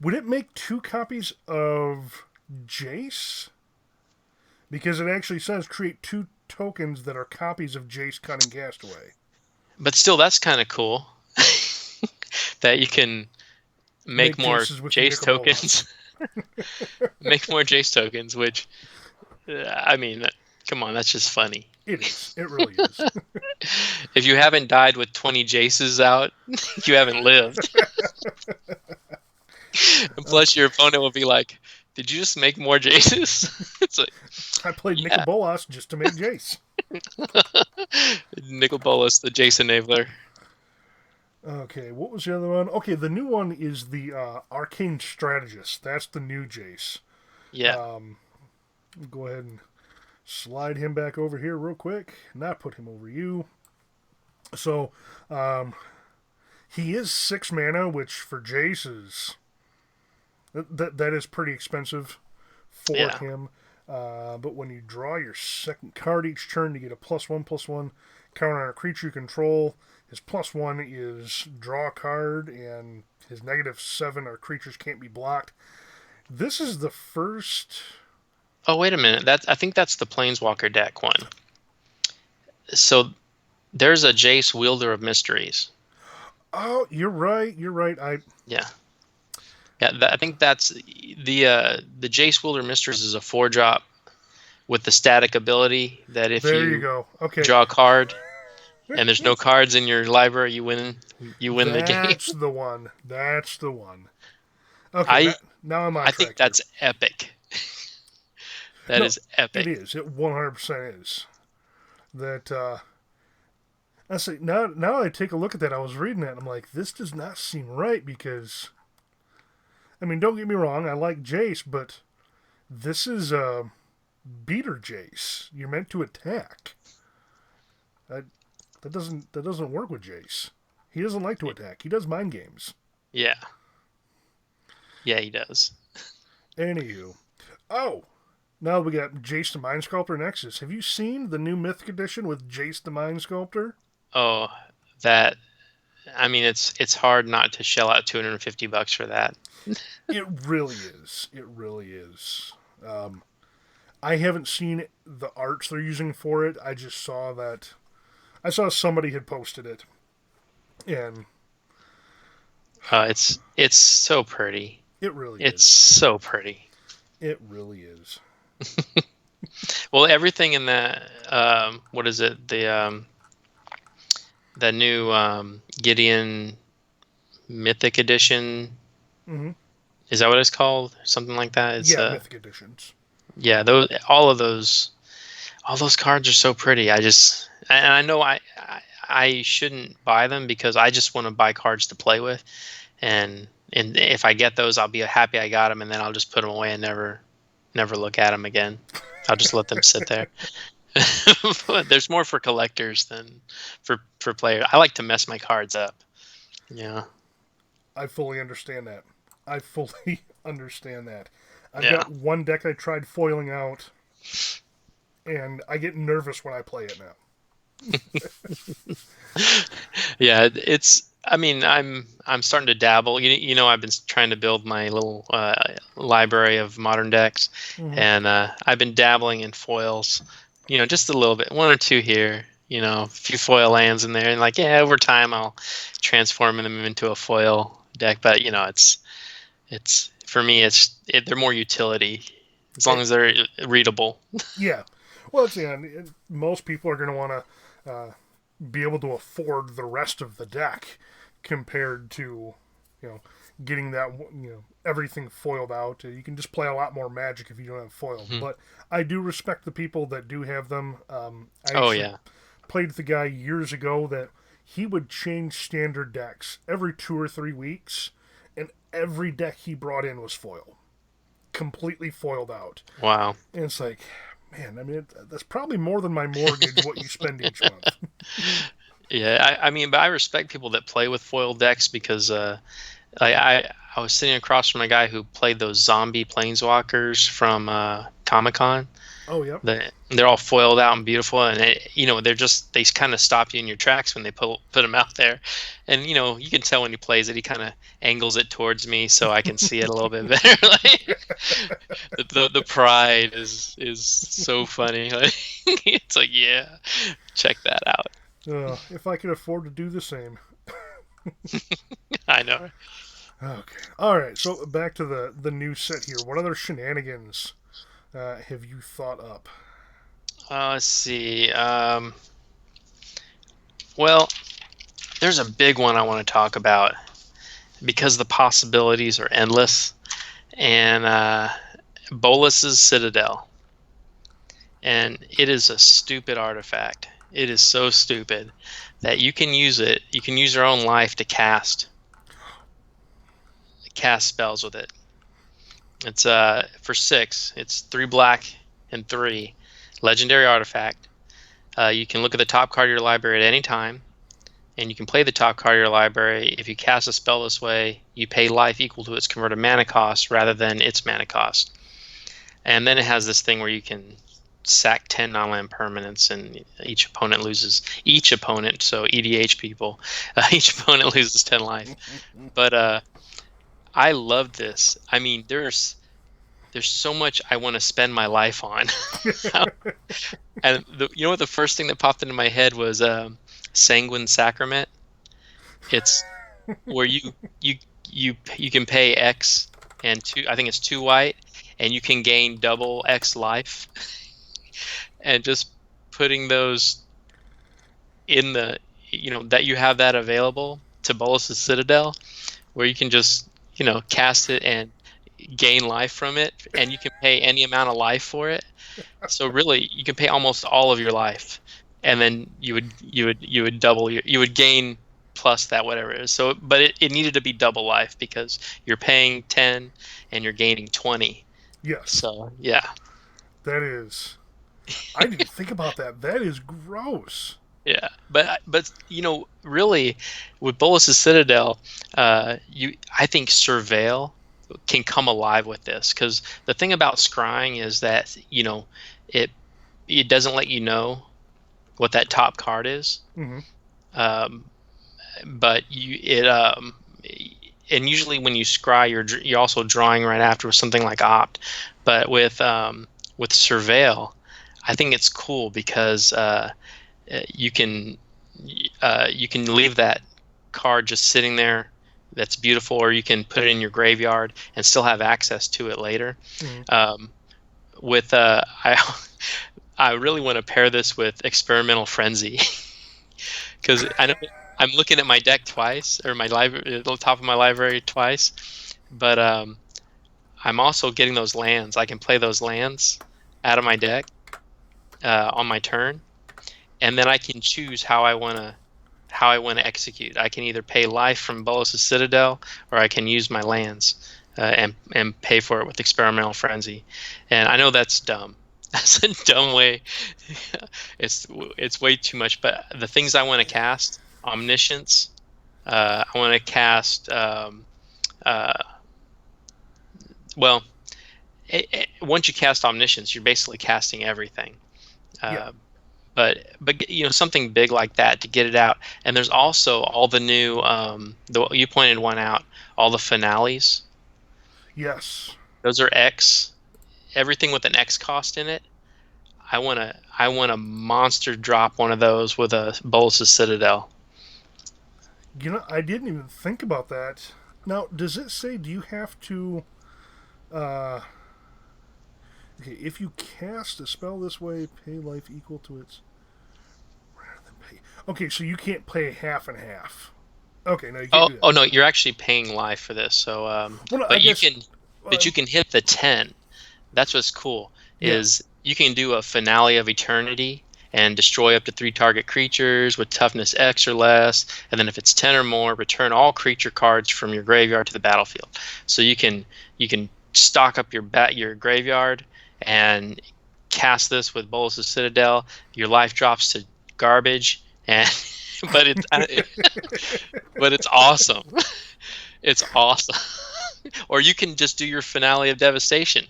would it make 2 copies of Jace? Because it actually says create 2 tokens that are copies of Jace Cunning Castaway. But still, that's kind of cool that you can make more Jace tokens. Make more Jace tokens, which, I mean, come on, that's just funny. It is. It really is. If you haven't died with 20 Jaces out, you haven't lived. And plus, your opponent will be like, "Did you just make more Jaces?" It's like, I played Nicol Bolas just to make Jace. Nicol Bolas, the Jace enabler. Okay, what was the other one? Okay, the new one is the Arcane Strategist. That's the new Jace. Yeah. Go ahead and slide him back over here real quick. Not put him over you. So, he is 6 mana, which for Jace is... That is pretty expensive for him. But when you draw your second card each turn to get a +1/+1 counter on a creature you control, his +1 is draw a card, and his -7 are creatures can't be blocked. This is the first... Oh, wait a minute. I think that's the Planeswalker deck one. So there's a Jace Wielder of Mysteries. Oh, you're right. Yeah, I think that's the Jace Wielder of Mysteries is a 4-drop with the static ability that if you go. Okay. Draw a card and there's no cards in your library, you win the game. That's the one. Okay, now I'm on track. I think that's epic. That is epic. It is. It 100% is. That, I say, now I take a look at that, I was reading that, and I'm like, this does not seem right, because, I mean, don't get me wrong, I like Jace, but this is a beater Jace. You're meant to attack. That doesn't work with Jace. He doesn't like to attack. He does mind games. Yeah. Yeah, he does. Anywho. Oh! Now we got Jace the Mind Sculptor Nexus. Have you seen the new Mythic Edition with Jace the Mind Sculptor? Oh, that. I mean, it's hard not to shell out $250 for that. It really is. It really is. I haven't seen the arts they're using for it. I just saw that. I saw somebody had posted it, and It's so pretty. It really It's is. so pretty. It really is. Well, everything in that what is it? The new Gideon Mythic Edition, Hmm. is that what it's called? Something like that. It's Yeah, Mythic Editions. yeah, those all those cards are so pretty. And I know I shouldn't buy them because I just want to buy cards to play with, and if I get those, I'll be happy I got them, and then I'll just put them away and never look at them again. I'll just let them sit there. But there's more for collectors than for players. I like to mess my cards up. Yeah. I fully understand that. I fully understand that. I've Yeah. got one deck I tried foiling out, and I get nervous when I play it now. Yeah, it's. I mean, I'm starting to dabble. You know, I've been trying to build my little library of modern decks, Hmm. and I've been dabbling in foils. You know, just a little bit, one or two here. You know, a few foil lands in there, and like, yeah, over time I'll transform them into a foil deck. But you know, it's for me, they're more utility as long as they're readable. Yeah. Well, it's yeah. Most people are going to want to be able to afford the rest of the deck compared to, getting that everything foiled out. You can just play a lot more Magic if you don't have foil. Mhm. But I do respect the people that do have them. I Oh actually yeah. played with a guy years ago that he would change standard decks every 2 or 3 weeks, and every deck he brought in was foil, completely foiled out. Wow. And it's like, man, I mean, that's probably more than my mortgage what you spend each month. Yeah, I mean, but I respect people that play with foil decks because I was sitting across from a guy who played those zombie planeswalkers from Comic Con. Oh, yep. They're all foiled out and beautiful, and they kind of stop you in your tracks when they put them out there, and you can tell when he plays it. He kind of angles it towards me so I can see it a little bit better. Like the pride is so funny. Like, it's like, yeah, check that out. If I could afford to do the same. I know. Okay. All right. So back to the new set here. What other shenanigans have you thought up? Let's see. Well, there's a big one I want to talk about because the possibilities are endless. And Bolas's Citadel. And it is a stupid artifact. It is so stupid that you can use it. You can use your own life to cast spells with it. It's for 6. It's 3 black and 3. Legendary artifact. You can look at the top card of your library at any time, and you can play the top card of your library. If you cast a spell this way, you pay life equal to its converted mana cost rather than its mana cost. And then it has this thing where you can sack 10 non-land permanents, and each opponent, so EDH people, each opponent loses 10 life. But I love this. I mean, there's so much I want to spend my life on. And you know what? The first thing that popped into my head was Sanguine Sacrament. It's where you can pay X and 2. I think it's 2 white, and you can gain double X life. And just putting those in that you have that available to Bolas's Citadel, where you can just cast it and gain life from it, and you can pay any amount of life for it. So really, you can pay almost all of your life, and then you would double you would gain plus that whatever it is. So, but it needed to be double life because you're paying 10 and you're gaining 20. Yes. So yeah. That is. I didn't think about that. That is gross. Yeah, but really, with Bolas's Citadel, I think Surveil can come alive with this, because the thing about scrying is that it doesn't let you know what that top card is. Mm-hmm. But and usually when you scry, you're also drawing right after with something like Opt. But with Surveil, I think it's cool because you can leave that card just sitting there that's beautiful, or you can put it in your graveyard and still have access to it later. Mhm. With I really want to pair this with Experimental Frenzy because I know I'm looking at my deck twice, or my library, the top of my library twice, but I'm also getting those lands. I can play those lands out of my deck on my turn, and then I can choose how I want to execute. I can either pay life from Bolas' Citadel, or I can use my lands and pay for it with Experimental Frenzy. And I know that's dumb. That's a dumb way. It's way too much. But the things I want to cast: Omniscience. I want to cast. Uh, well, once you cast Omniscience, you're basically casting everything. Yeah. But something big like that to get it out. And there's also all the new you pointed one out, all the finales. Yes. Those are X. Everything with an X cost in it. I want to monster drop one of those with a Bolas' Citadel. I didn't even think about that. Now, does it say, do you have to, okay, if you cast a spell this way, pay life equal to its, rather than pay. Okay, so you can't pay half and half. Okay, no, you can't do that. Oh no, you're actually paying life for this. So, Well, no, I but you guess, can, but you can hit the 10. That's what's cool. Yeah. Is you can do a Finale of Eternity and destroy up to 3 target creatures with toughness X or less, and then if it's 10 or more, return all creature cards from your graveyard to the battlefield. So you can stock up your graveyard and cast this with Bolas' Citadel. Your life drops to garbage, and but it's awesome. It's awesome. Or you can just do your Finale of Devastation.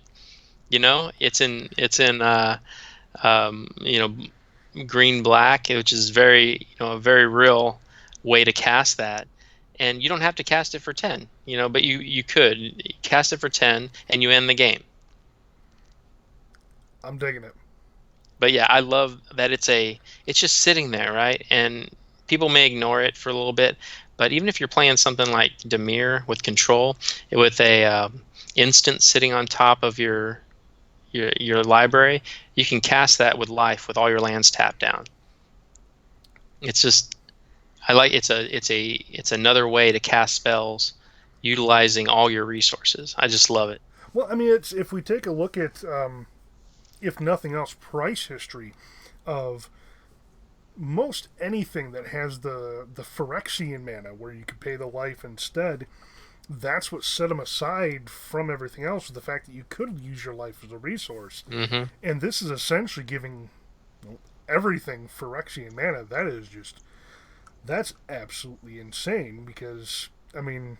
It's in green black, which is very a very real way to cast that. And you don't have to cast it for 10, but you could cast it for 10 and you end the game. I'm digging it. But yeah, I love that it's just sitting there, right? And people may ignore it for a little bit, but even if you're playing something like Dimir with control, with a instant sitting on top of your library, you can cast that with life with all your lands tapped down. It's just, it's another way to cast spells utilizing all your resources. I just love it. Well, I mean, it's if we take a look at, if nothing else, price history of most anything that has the Phyrexian mana, where you could pay the life instead, that's what set them aside from everything else, the fact that you could use your life as a resource. Mm-hmm. And this is essentially giving everything Phyrexian mana. That's absolutely insane, because, I mean,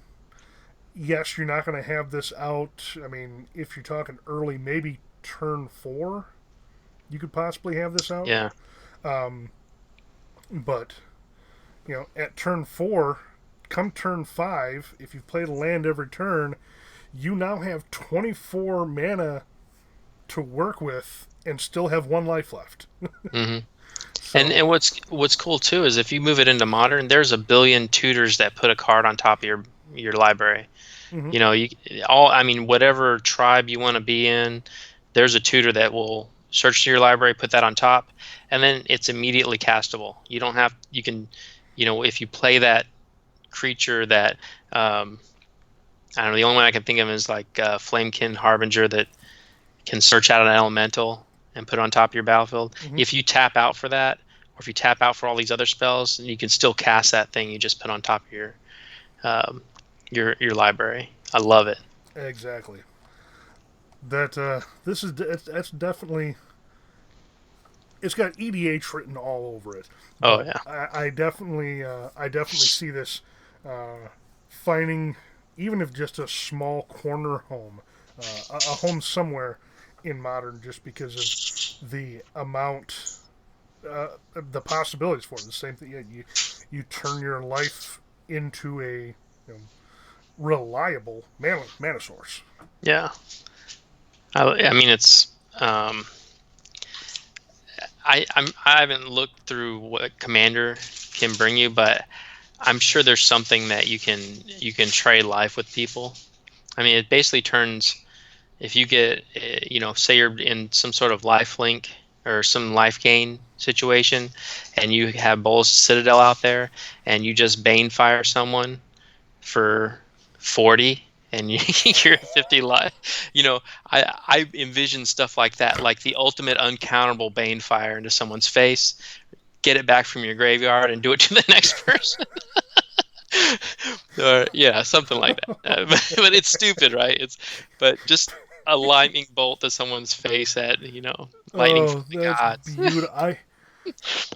yes, you're not going to have this out. I mean, if you're talking early, maybe turn 4, you could possibly have this out. Yeah. But, at turn 4, come turn 5, if you've played a land every turn, you now have 24 mana to work with and still have 1 life left. Mm-hmm. So, And what's cool too is if you move it into Modern, there's a billion tutors that put a card on top of your library. Mhm. Whatever tribe you want to be in, there's a tutor that will search through your library, put that on top, and then it's immediately castable. You can, if you play that creature that, I don't know, the only one I can think of is like Flamekin Harbinger that can search out an elemental and put it on top of your battlefield. Mhm. If you tap out for that, or if you tap out for all these other spells, you can still cast that thing you just put on top of your library. I love it. Exactly. That's definitely, it's got EDH written all over it. Oh But yeah. I definitely see this finding, even if just a small corner home, a home somewhere in Modern, just because of the amount, the possibilities for it. The same thing, you turn your life into a reliable mana source. Yeah. I mean, it's. I haven't looked through what Commander can bring you, but I'm sure there's something that you can trade life with people. I mean, it basically turns, if you get, say you're in some sort of life link or some life gain situation, and you have Bolas Citadel out there, and you just Bane fire someone for 40, and you're at 50 life. I envision stuff like that, like the ultimate uncountable Bane fire into someone's face, get it back from your graveyard, and do it to the next person. Or yeah, something like that. But it's stupid, right? But just a lightning bolt to someone's face at lightning from the that's gods. beautiful.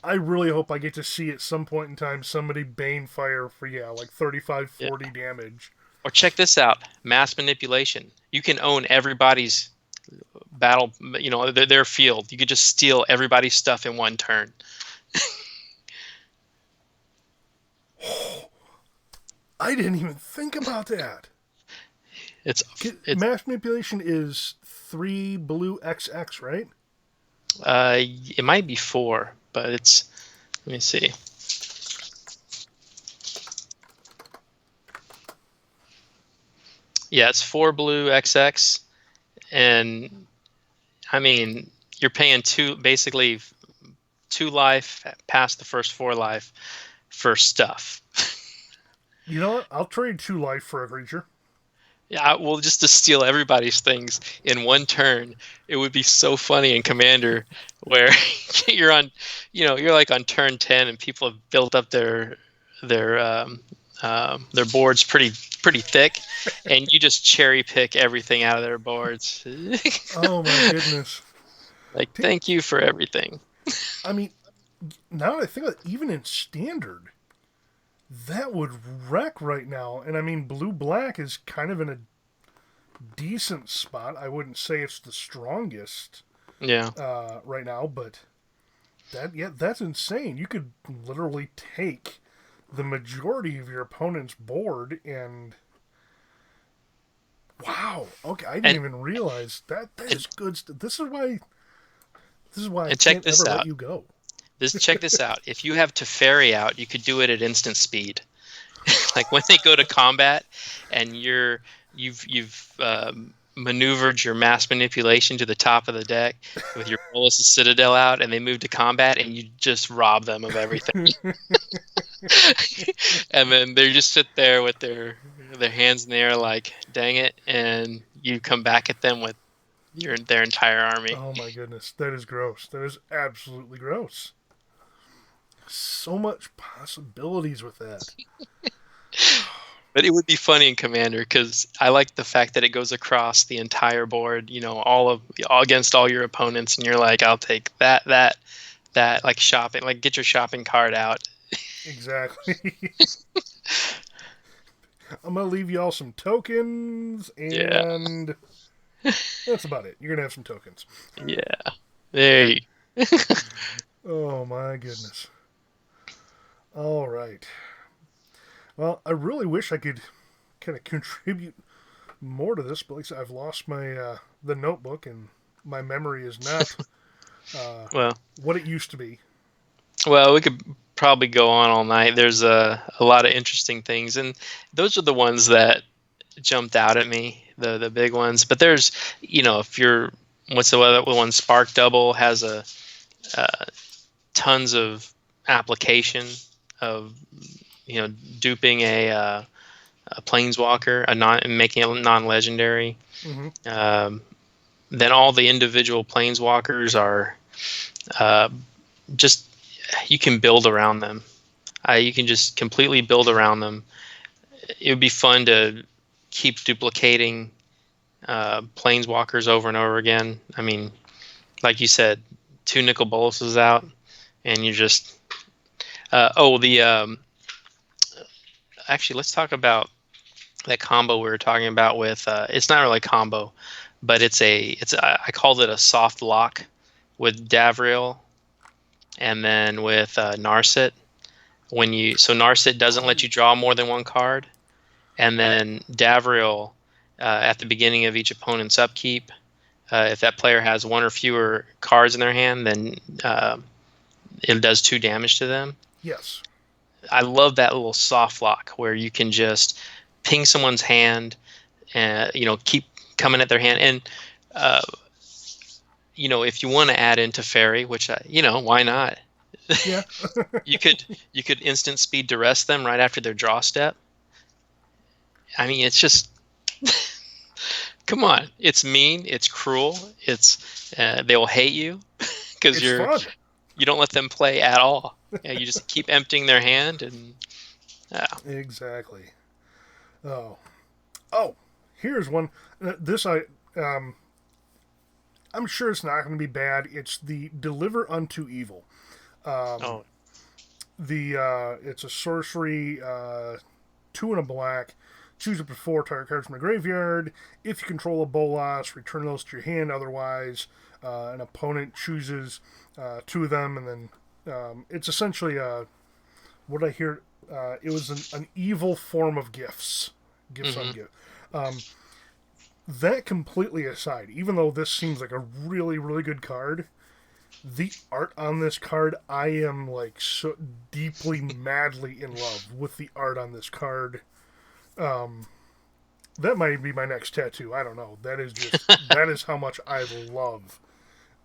I really hope I get to see at some point in time somebody Bane fire for like 35, 40 damage. Or check this out: mass manipulation. You can own everybody's battle, their field. You could just steal everybody's stuff in one turn. I didn't even think about that. It's mass manipulation is 3 blue XX, right? It might be 4, but it's, let me see. Yeah, it's 4 blue XX, and I mean, you're paying basically 2 life past the first 4 life for stuff. You know what? I'll trade 2 life for a creature. Yeah, well, just to steal everybody's things in one turn, it would be so funny in Commander, where you're on, you're like on turn 10, and people have built up their boards pretty thick, and you just cherry pick everything out of their boards. Oh my goodness! Like, thank you for everything. I mean, now that I think of it, even in Standard, that would wreck right now. And I mean, blue-black is kind of in a decent spot. I wouldn't say it's the strongest right now, but that's insane. You could literally take the majority of your opponent's board and... Wow. Okay, I didn't even realize that. That is good stuff. This is why I can't ever let you go. Check this out. If you have Teferi out, you could do it at instant speed. Like when they go to combat, and you've maneuvered your mass manipulation to the top of the deck with your Bolas Citadel out, and they move to combat, and you just rob them of everything. And then they just sit there with their hands in the air, like, dang it, and you come back at them with their entire army. Oh my goodness, that is gross. That is absolutely gross. So much possibilities with that. But it would be funny in Commander, because I like the fact that it goes across the entire board, all against all your opponents, and you're like, I'll take that, like shopping, like get your shopping cart out. Exactly. I'm gonna leave y'all some tokens, and that's about it. You're gonna have some tokens. Yeah. There you Oh my goodness. All right. Well, I really wish I could kind of contribute more to this, but like I said, I've lost my the notebook, and my memory is not what it used to be. Well, we could probably go on all night. There's a lot of interesting things, and those are the ones that jumped out at me, the big ones. But there's, if you're, what's the other one? Spark Double has tons of application of, duping a planeswalker, making it non-legendary. Mm-hmm. Then all the individual planeswalkers are just, you can build around them. You can just completely build around them. It would be fun to keep duplicating planeswalkers over and over again. I mean, like you said, 2 Nicol Bolas out, and you just actually, let's talk about that combo we were talking about with. It's not really a combo, but I called it a soft lock with Davriel, and then with Narset. So Narset doesn't let you draw more than 1 card, and then Davriel at the beginning of each opponent's upkeep, if that player has 1 or fewer cards in their hand, then it does 2 damage to them. Yes. I love that little soft lock where you can just ping someone's hand and keep coming at their hand. And uh, if you want to add into Fairy, which why not? Yeah. You could instant speed duress them right after their draw step. I mean, it's just come on. It's mean. It's cruel. It's they will hate you because It's fun. you don't let them play at all. Yeah, you just keep emptying their hand and. Exactly. Oh, here's one. This I'm sure it's not going to be bad. It's the Deliver Unto Evil. Oh, It's a sorcery, 2 and a black. Choose up to 4 target cards from the graveyard. If you control a Bolas, return those to your hand. Otherwise, an opponent chooses 2 of them, and then it's essentially what did I hear? It was an evil form of gifts. Gifts on gift. That completely aside, even though this seems like a really, really good card, the art on this card, I am like so deeply, madly in love with the art on this card. That might be my next tattoo. I don't know. That is how much I love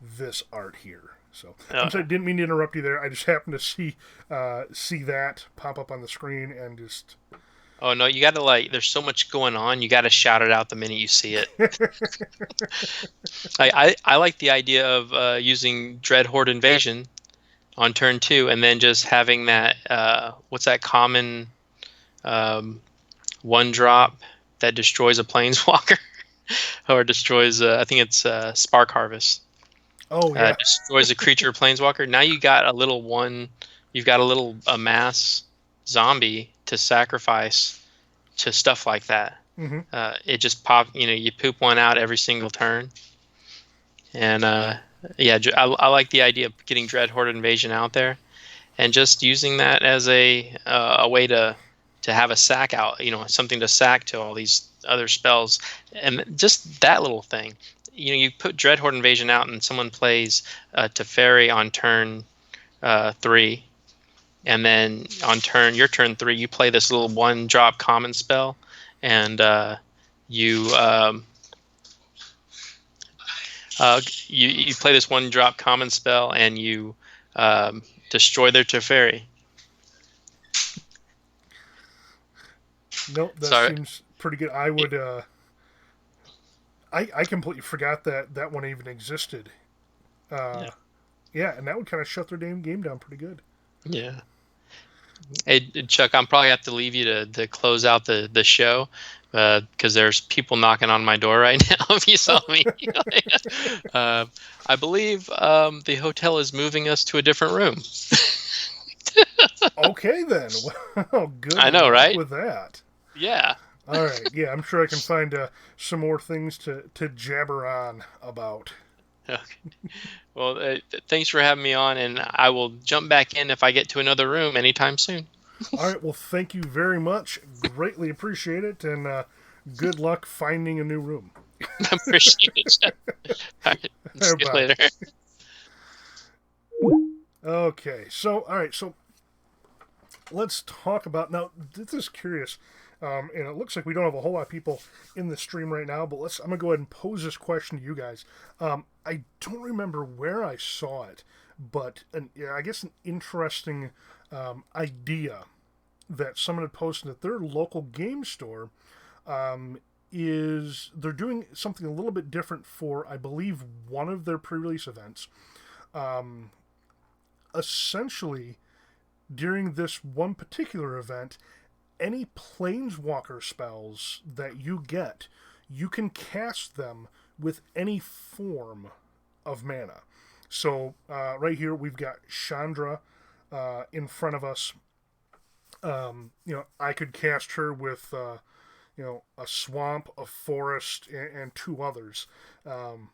this art here. So I'm sorry, I didn't mean to interrupt you there. I just happened to see that pop up on the screen and just. Oh no, you gotta there's so much going on, you gotta shout it out the minute you see it. I like the idea of using Dreadhorde Invasion on turn 2 and then just having that what's that common 1-drop that destroys a planeswalker or destroys I think it's Spark Harvest. Oh yeah. Destroys a creature planeswalker. Now you've got a little amass zombie to sacrifice to stuff like that. Mm-hmm. It just you poop one out every single turn. And I like the idea of getting Dreadhorde Invasion out there and just using that as a way to have a sack out, something to sack to all these other spells. And just that little thing. You put Dreadhorde Invasion out and someone plays Teferi on turn 3. And then on your turn 3, you play this little 1-drop common spell, and you play this 1-drop common spell, and you destroy their Teferi. Nope, that seems pretty good. I would. I completely forgot that one even existed. Yeah, and that would kind of shut their game down pretty good. Yeah. Hey, Chuck, I'm probably have to leave you to close out the show because there's people knocking on my door right now. If you saw me, I believe the hotel is moving us to a different room. Okay, then. Well, good. I know, right? With that. Yeah. All right. Yeah, I'm sure I can find some more things to jabber on about. Okay. Well, thanks for having me on, and I will jump back in if I get to another room anytime soon. All right. Well, thank you very much. Greatly appreciate it, and good luck finding a new room. Appreciate it. All right. See you later. Okay. So, all right. So, let's talk about now. This is curious. And it looks like we don't have a whole lot of people in the stream right now, but I'm going to go ahead and pose this question to you guys. I don't remember where I saw it, but I guess an interesting idea that someone had posted at their local game store is they're doing something a little bit different for, I believe, one of their pre-release events. Essentially, during this one particular event, any planeswalker spells that you get, you can cast them with any form of mana. So right here we've got Chandra in front of us. I could cast her with a swamp, a forest, and 2 others. I'm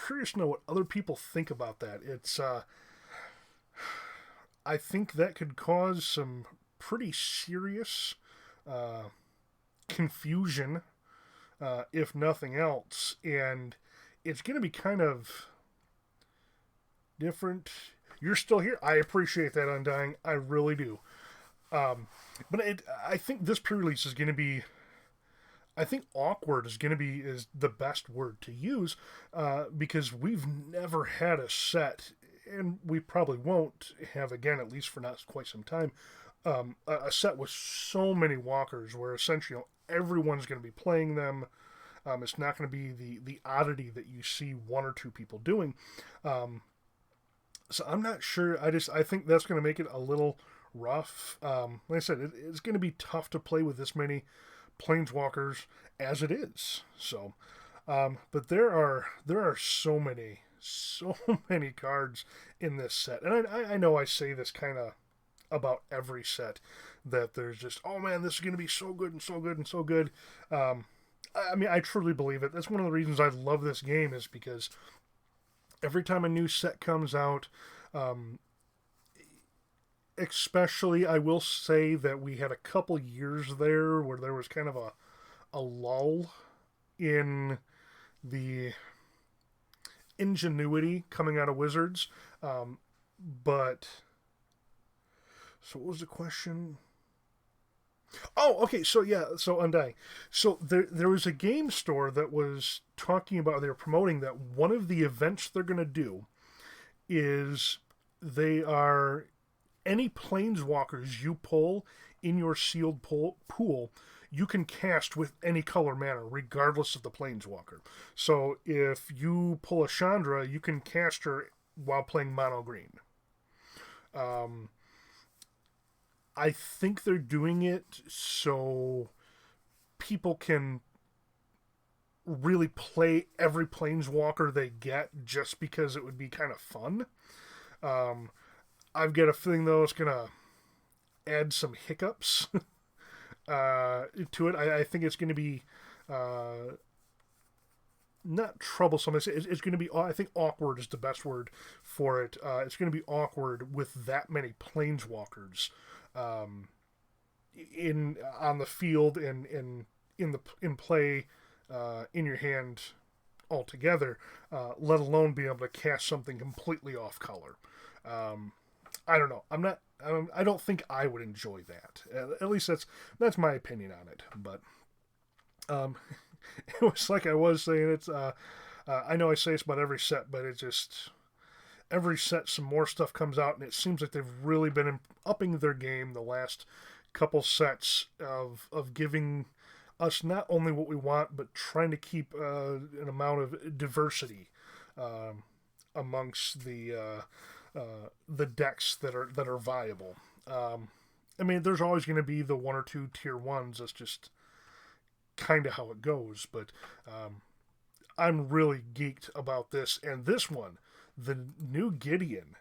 curious to know what other people think about that. It's I think that could cause some pretty serious confusion, if nothing else, and it's going to be kind of different. You're still here. I appreciate that, Undying. I really do. But I think this pre-release is going to be. I think awkward is the best word to use, because we've never had a set, and we probably won't have again, at least for not quite some time, a set with so many walkers where essentially everyone's going to be playing them. It's not going to be the oddity that you see one or two people doing. So I'm not sure. I think that's going to make it a little rough. Like I said, it's going to be tough to play with this many planeswalkers as it is. So, but there are so many cards in this set, and I know I say this kind of about every set, that there's just, oh man, this is going to be so good and so good and so good. I mean, I truly believe it. That's one of the reasons I love this game, is because every time a new set comes out, especially, I will say that we had a couple years there where there was kind of a lull in the ingenuity coming out of Wizards. But, so what was the question? Oh, okay. So yeah. So Undying. So there was a game store that was talking about, they were promoting that one of the events they're going to do is they are, any planeswalkers you pull in your sealed pool, you can cast with any color mana, regardless of the planeswalker. So if you pull a Chandra, you can cast her while playing mono green. I think they're doing it so people can really play every planeswalker they get, just because it would be kind of fun. I've got a feeling, though, it's going to add some hiccups to it. I think it's going to be not troublesome. It's going to be, I think awkward is the best word for it. It's going to be awkward with that many planeswalkers in on the field and in play in your hand altogether, let alone be able to cast something completely off color. I don't know. I don't think I would enjoy that. At least that's my opinion on it. But it was like I was saying. It's I know I say it's about every set, but it just, every set some more stuff comes out, and it seems like they've really been upping their game the last couple sets of giving us not only what we want, but trying to keep an amount of diversity amongst the decks that are viable. I mean, there's always going to be the one or two tier ones. That's just kind of how it goes. But I'm really geeked about this. And this one, the new Gideon.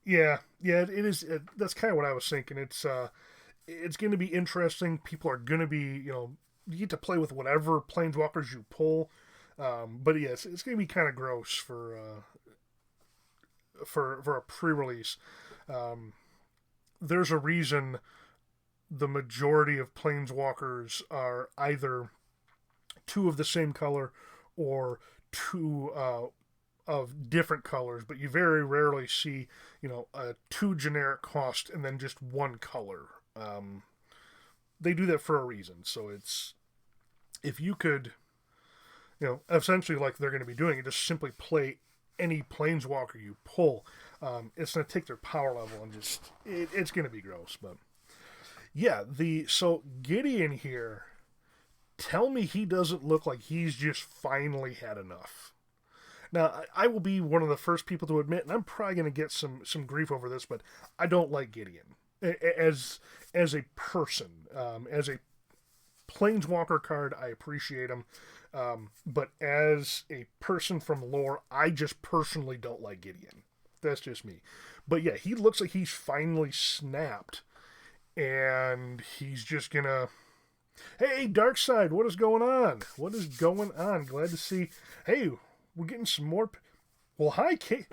Yeah, it is. That's kind of what I was thinking. It's going to be interesting. People are going to be, you get to play with whatever planeswalkers you pull. But yes, it's going to be kind of gross for a pre-release. There's a reason the majority of planeswalkers are either two of the same color or two of different colors, but you very rarely see, two generic cost and then just one color. They do that for a reason. So it's, if you could, essentially like they're going to be doing, just simply play any planeswalker you pull. It's going to take their power level and just, it's going to be gross. But yeah, so Gideon here, tell me he doesn't look like he's just finally had enough. Now, I will be one of the first people to admit, and I'm probably going to get some grief over this, but I don't like Gideon as a person. As a planeswalker card, I appreciate him. But as a person from lore, I just personally don't like Gideon. That's just me. But yeah, he looks like he's finally snapped, and he's just going to... Hey, Darkseid, what is going on? What is going on? Glad to see... Hey, we're getting some more... Well, hi, Kate.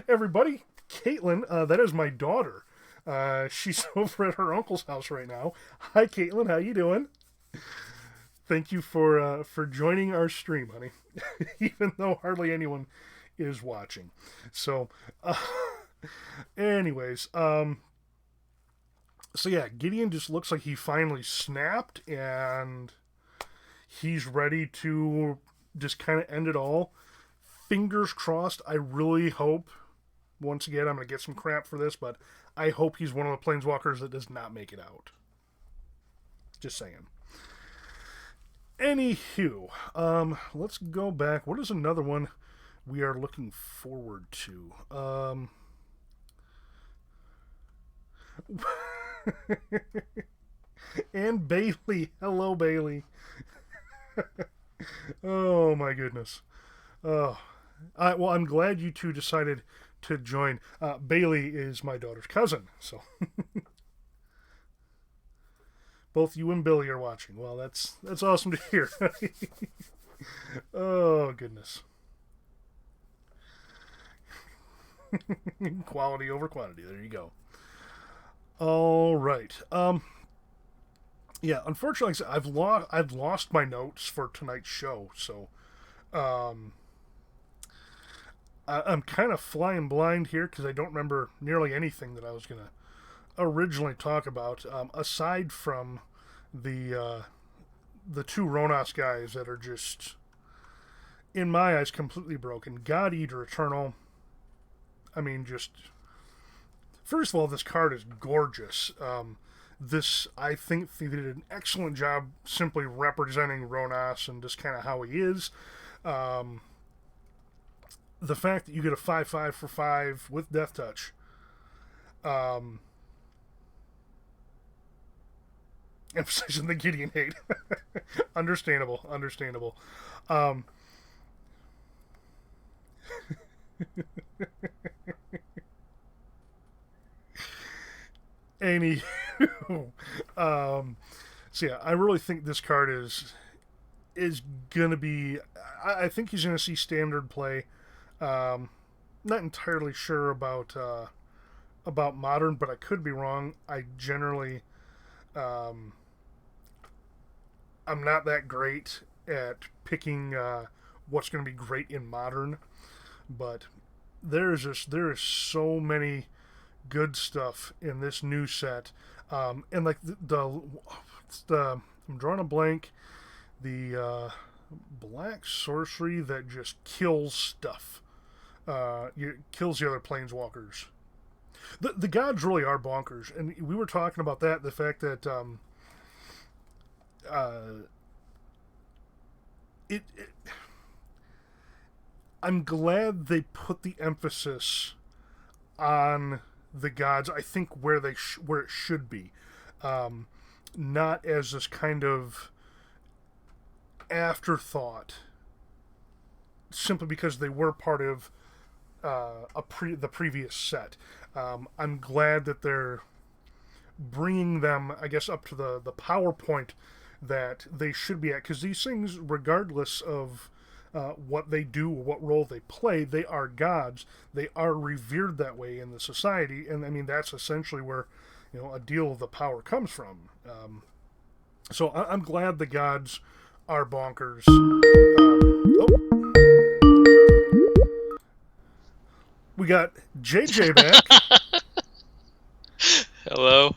Everybody, Caitlin, that is my daughter. She's over at her uncle's house right now. Hi, Caitlin, how you doing? Thank you for joining our stream, honey. Even though hardly anyone is watching. So, anyways, so yeah, Gideon just looks like he finally snapped and he's ready to just kind of end it all. Fingers crossed. I really hope, once again, I'm going to get some crap for this, but I hope he's one of the planeswalkers that does not make it out. Just saying. Anywho, let's go back. What is another one we are looking forward to? And Bailey. Hello, Bailey. Oh, my goodness. Oh. Well, I'm glad you two decided to join. Bailey is my daughter's cousin, so both you and Billy are watching. Well, that's awesome to hear. Oh, goodness. Quality over quantity. There you go. All right. Yeah, unfortunately, I've lost my notes for tonight's show, so I'm kind of flying blind here because I don't remember nearly anything that I was gonna originally talk about, aside from the two Ronas guys that are just, in my eyes, completely broken. God Eater Eternal. I mean, just first of all, this card is gorgeous. I think they did an excellent job simply representing Ronas and just kind of how he is. The fact that you get a 5/5 for 5 with Death Touch. Emphasizing the Gideon hate. Understandable. Anywho, so yeah, I really think this card is gonna be. I think he's gonna see standard play. Not entirely sure about modern, but I could be wrong. I generally, I'm not that great at picking what's going to be great in modern, but there is so many good stuff in this new set, and like the I'm drawing a blank. The black sorcery that just kills stuff. Kills the other planeswalkers. The gods really are bonkers, and we were talking about that. The fact that I'm glad they put the emphasis on the gods. I think where it should be, not as this kind of afterthought, simply because they were part of the previous set. I'm glad that they're bringing them, I guess, up to the PowerPoint that they should be at, because these things, regardless of what they do or what role they play, they are gods. They are revered that way in the society, and I mean that's essentially where a deal of the power comes from. So I'm glad the gods are bonkers. We got JJ back. Hello.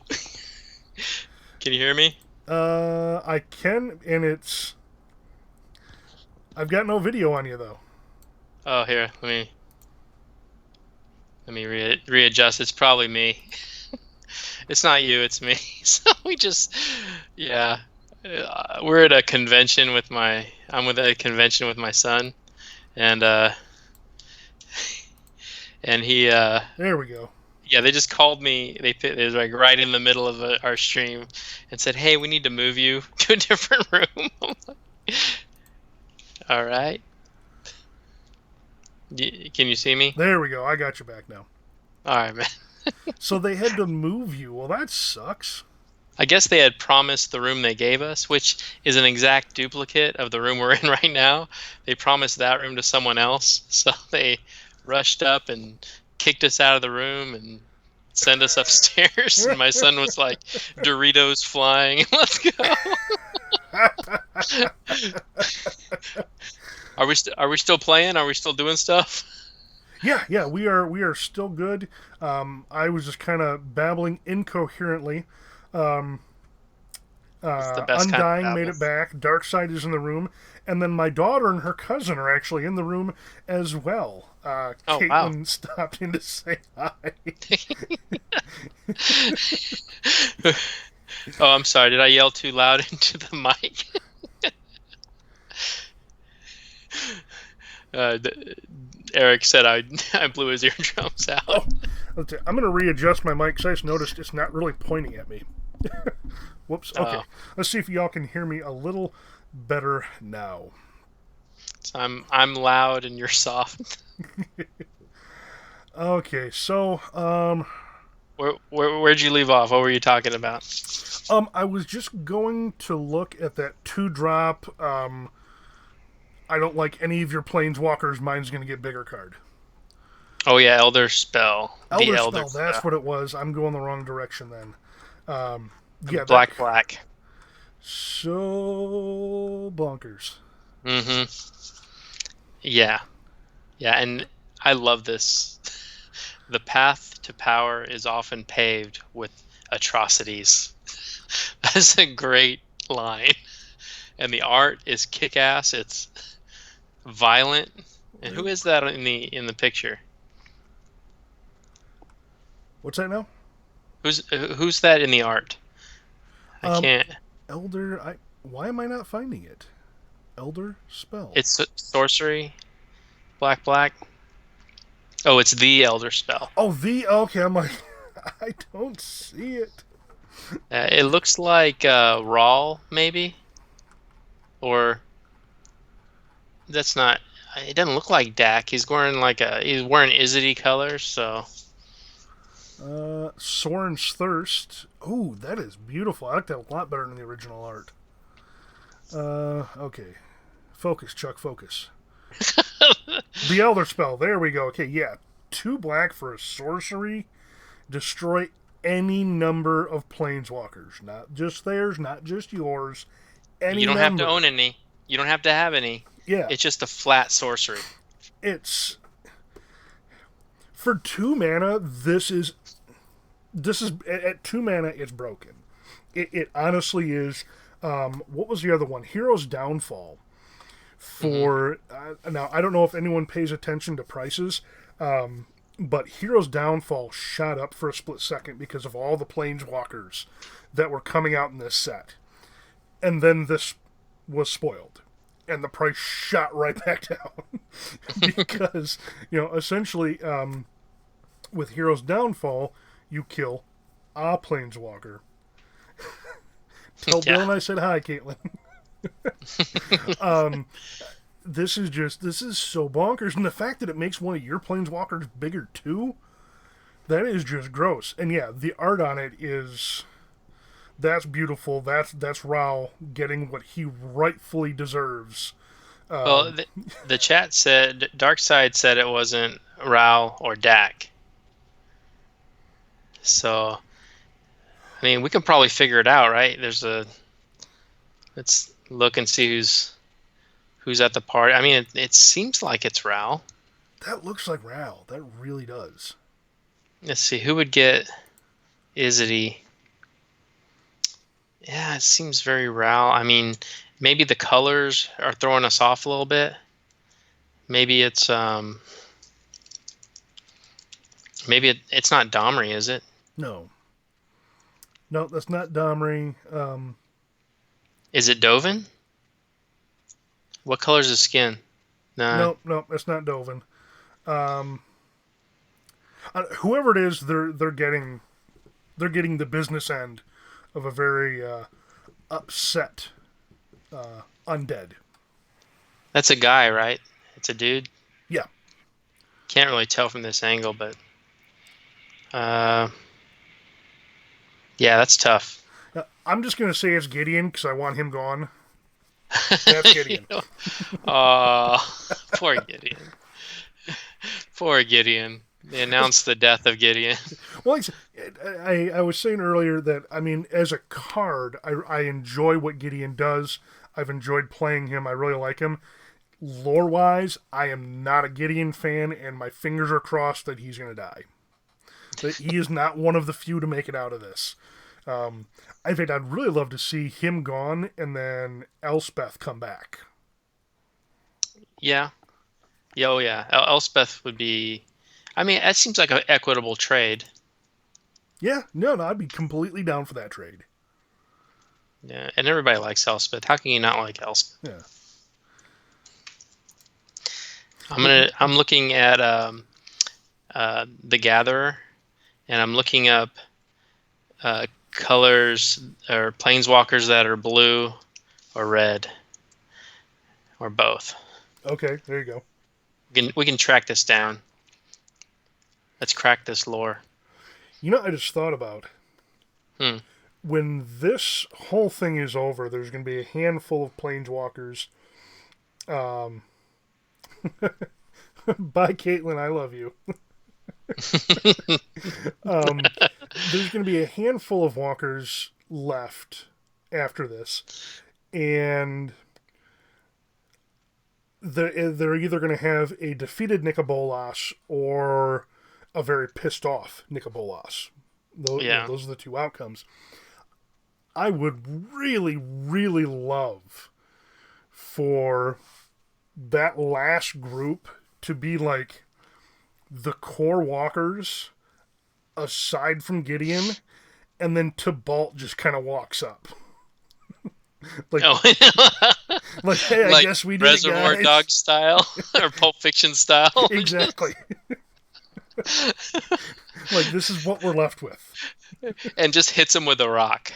Can you hear me? I can, and I've got no video on you though. Oh, here, let me readjust. It's probably me. It's not you, it's me. So yeah. We're at a convention with I'm at a convention with my son, and he there we go. Yeah, they just called me. It was like right in the middle of our stream, and said, "Hey, we need to move you to a different room." I'm like, all right. Can you see me? There we go. I got you back now. All right, man. So they had to move you. Well, that sucks. I guess they had promised the room they gave us, which is an exact duplicate of the room we're in right now. They promised that room to someone else, so they rushed up and kicked us out of the room, and send us upstairs. And my son was like, Doritos flying. Let's go. Are we still playing? Are we still doing stuff? Yeah, we are still good. I was just kind of babbling incoherently. It's the best kind of Undying made babble. it back. Darkseid is in the room, and then my daughter and her cousin are actually in the room as well. Oh, Caitlin wow. stopped in to say hi. Oh, I'm sorry. Did I yell too loud into the mic? Eric said I blew his eardrums out. Oh, okay, I'm going to readjust my mic because I just noticed it's not really pointing at me. Whoops. Okay. Oh. Let's see if y'all can hear me a little better now. So I'm loud and you're soft. Okay, so Where'd you leave off? What were you talking about? I was just going to look at that 2-drop. I don't like any of your planeswalkers. Mine's going to get bigger card. Oh yeah, Elder Spell. Elder The Elder Spell. That's Spell. what it was. I'm going the wrong direction then. Yeah, Black. So bonkers. Mm-hmm. Yeah. Yeah, and I love this. The path to power is often paved with atrocities. That's a great line. And the art is kick-ass. It's violent. And who is that in the picture? What's that now? Who's that in the art? I can't. Elder. Why am I not finding it? Elder Spell. It's sorcery. Black. Oh, it's the Elder Spell. Oh, okay. I'm like, I don't see it. It looks like Rawl, maybe, or that's not. It doesn't look like Dak. He's wearing Izzety colors, so. Soren's Thirst. Oh, that is beautiful. I like that a lot better than the original art. Okay. Focus, Chuck, focus. The Elder Spell. There we go. Okay, yeah. 2 black for a sorcery. Destroy any number of planeswalkers. Not just theirs, not just yours. Any You don't number. have to own any. You don't have to have any. Yeah. It's just a flat sorcery. It's... For 2 mana, this is at 2 mana, it's broken. It honestly is. What was the other one? Hero's Downfall. For now, I don't know if anyone pays attention to prices, but Hero's Downfall shot up for a split second because of all the planeswalkers that were coming out in this set, and then this was spoiled, and the price shot right back down because essentially with Hero's Downfall, you kill a planeswalker. Tell Bill and I said hi, Caitlin. This is so bonkers, and the fact that it makes one of your planeswalkers bigger too, that is just gross. And yeah, the art on it that's beautiful. That's Rao getting what he rightfully deserves. Well, the chat said Darkseid said it wasn't Rao or Dak. So, I mean, we can probably figure it out, right? Let's look and see who's at the party. I mean, it seems like it's Rao. That looks like Rao. That really does. Let's see, who would get Izzety? Yeah, it seems very Rao. I mean, maybe the colors are throwing us off a little bit. Maybe it's it's not Domri, is it? No, that's not Domri. Is it Dovin? What color's his skin? Nah. Nope, that's not Dovin. Whoever it is, they're getting the business end of a very upset undead. That's a guy, right? It's a dude? Yeah. Can't really tell from this angle, but yeah, that's tough. I'm just gonna say it's Gideon because I want him gone. That's Gideon. Oh, poor Gideon. Poor Gideon. They announced the death of Gideon. Well, I was saying earlier that, I mean, as a card, I enjoy what Gideon does. I've enjoyed playing him. I really like him. Lore-wise, I am not a Gideon fan, and my fingers are crossed that he's going to die. That he is not one of the few to make it out of this. In fact, I'd really love to see him gone and then Elspeth come back. Yeah. Yeah, oh yeah. Elspeth would be... I mean, that seems like an equitable trade. Yeah, no, I'd be completely down for that trade. Yeah, and everybody likes Elspeth. How can you not like Elspeth? Yeah. I'm looking at the Gatherer, and I'm looking up colors or planeswalkers that are blue or red or both. Okay, there you go. We can track this down. Let's crack this lore. You know, I just thought about when this whole thing is over, there's going to be a handful of planeswalkers. Bye, Caitlin. I love you. There's going to be a handful of walkers left after this, and they're either going to have a defeated Nicobolas or a very pissed off Nicobolas. Those are the two outcomes. I would really, really love for that last group to be like the core walkers aside from Gideon, and then Tibalt just kind of walks up. Like, like, hey, I guess we did Reservoir it, guys. Dog style or Pulp Fiction style. Exactly. Like, this is what we're left with. And just hits him with a rock.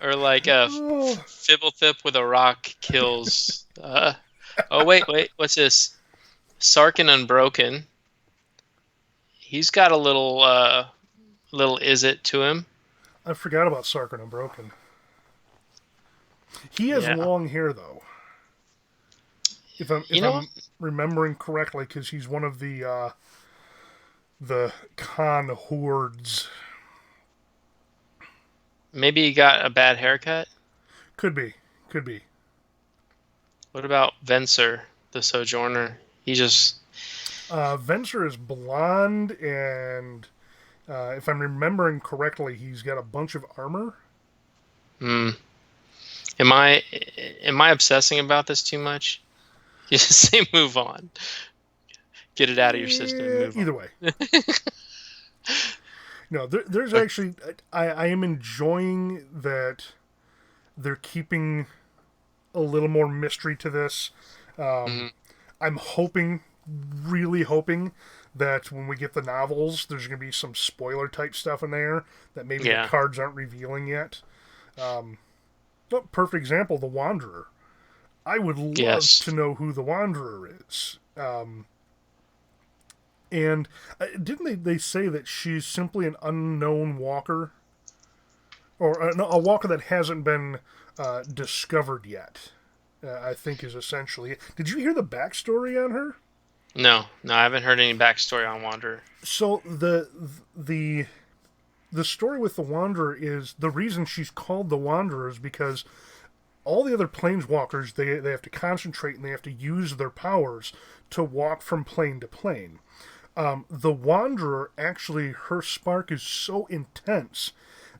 Or like a Fibblethip with a rock kills. Oh wait, what's this? Sarkhan Unbroken. He's got a little is it to him. I forgot about Sarkhan Unbroken. He has long hair though. If I'm remembering correctly, because he's one of the Khan hordes. Maybe he got a bad haircut? Could be. What about Venser, the Sojourner? He just... Venser is blonde, and if I'm remembering correctly, he's got a bunch of armor. Am I obsessing about this too much? You just say move on. Get it out of your system. Move either way. No, there's actually... I am enjoying that they're keeping a little more mystery to this. I'm really hoping that when we get the novels, there's going to be some spoiler type stuff in there that maybe the cards aren't revealing yet. Perfect example, the Wanderer. I would love to know who the Wanderer is. And didn't they say that she's simply an unknown walker? Or a walker that hasn't been discovered yet, I think is essentially it. Did you hear the backstory on her? No, I haven't heard any backstory on Wanderer. So the story with the Wanderer is, the reason she's called the Wanderer is because all the other planeswalkers, they have to concentrate and they have to use their powers to walk from plane to plane. The Wanderer, actually, her spark is so intense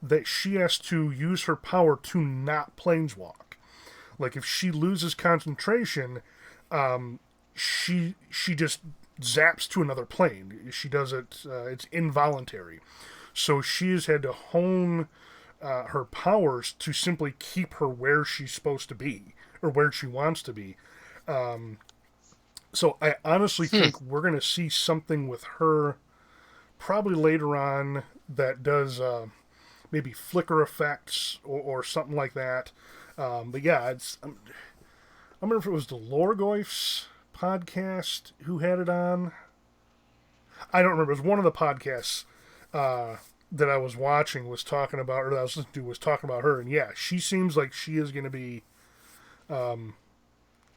that she has to use her power to not planeswalk. Like, if she loses concentration, she just zaps to another plane. She does it, it's involuntary. So she has had to hone her powers to simply keep her where she's supposed to be, or where she wants to be. So I honestly think we're going to see something with her probably later on that does maybe flicker effects or something like that. But yeah, I remember if it was the Lorgoyf's podcast who had it on. I don't remember. It was one of the podcasts that I was watching was talking about, or that I was listening to was talking about her. And yeah, she seems like she is going to be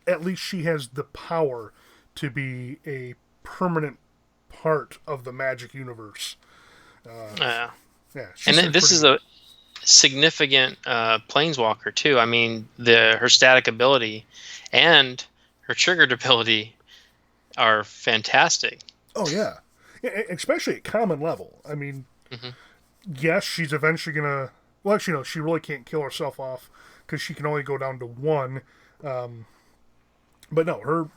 at least she has the power to be a permanent part of the Magic universe. Yeah, and then this is a significant planeswalker too. I mean, her static ability and her triggered ability are fantastic. Oh yeah, especially at common level. I mean, yes, she's eventually gonna. Well, actually, no, she really can't kill herself off because she can only go down to 1. But no, her.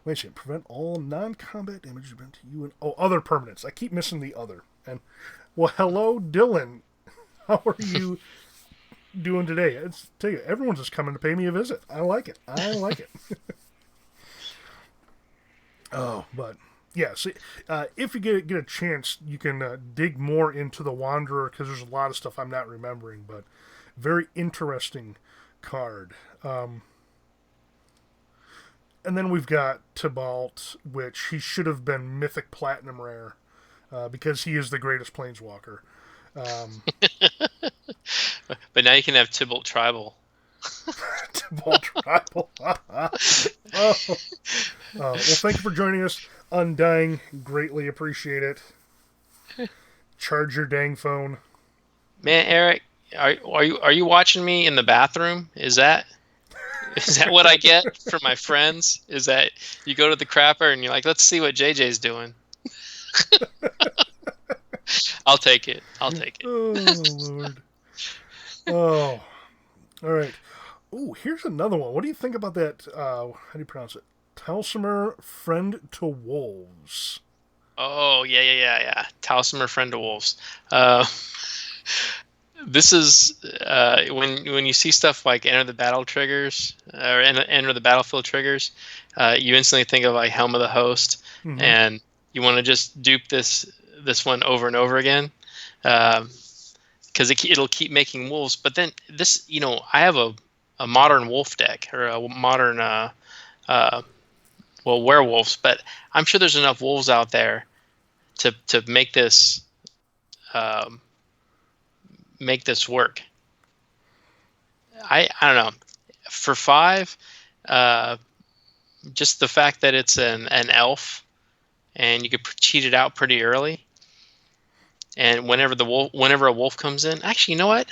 Wait a second. Prevent all non-combat damage done to you and other permanents. I keep missing the other. And well, hello, Dylan. How are you doing today? I tell you, everyone's just coming to pay me a visit. I like it. Oh, but yeah. So, if you get a chance, you can dig more into the Wanderer because there's a lot of stuff I'm not remembering. But very interesting card. And then we've got Tibalt, which he should have been Mythic Platinum Rare because he is the greatest Planeswalker. But now you can have Tibalt Tribal. Tibalt Tribal. Well, thank you for joining us. Undying, greatly appreciate it. Charge your dang phone. Man, Eric, are you watching me in the bathroom? Is that what I get from my friends? Is that you go to the crapper and you're like, let's see what JJ's doing? I'll take it. Oh, Lord. Oh. All right. Ooh, here's another one. What do you think about that? How do you pronounce it? Talsimer, Friend to Wolves. Oh, yeah. Talsimer, Friend to Wolves. This is when you see stuff like Enter the Battle triggers or Enter the Battlefield triggers, you instantly think of like Helm of the Host, and you want to just dupe this one over and over again, because it'll keep making wolves. But then this, I have a modern wolf deck or a modern werewolves, but I'm sure there's enough wolves out there to make this. Make this work. I don't know. For 5, just the fact that it's an elf, and you could cheat it out pretty early. And whenever a wolf comes in, actually, you know what?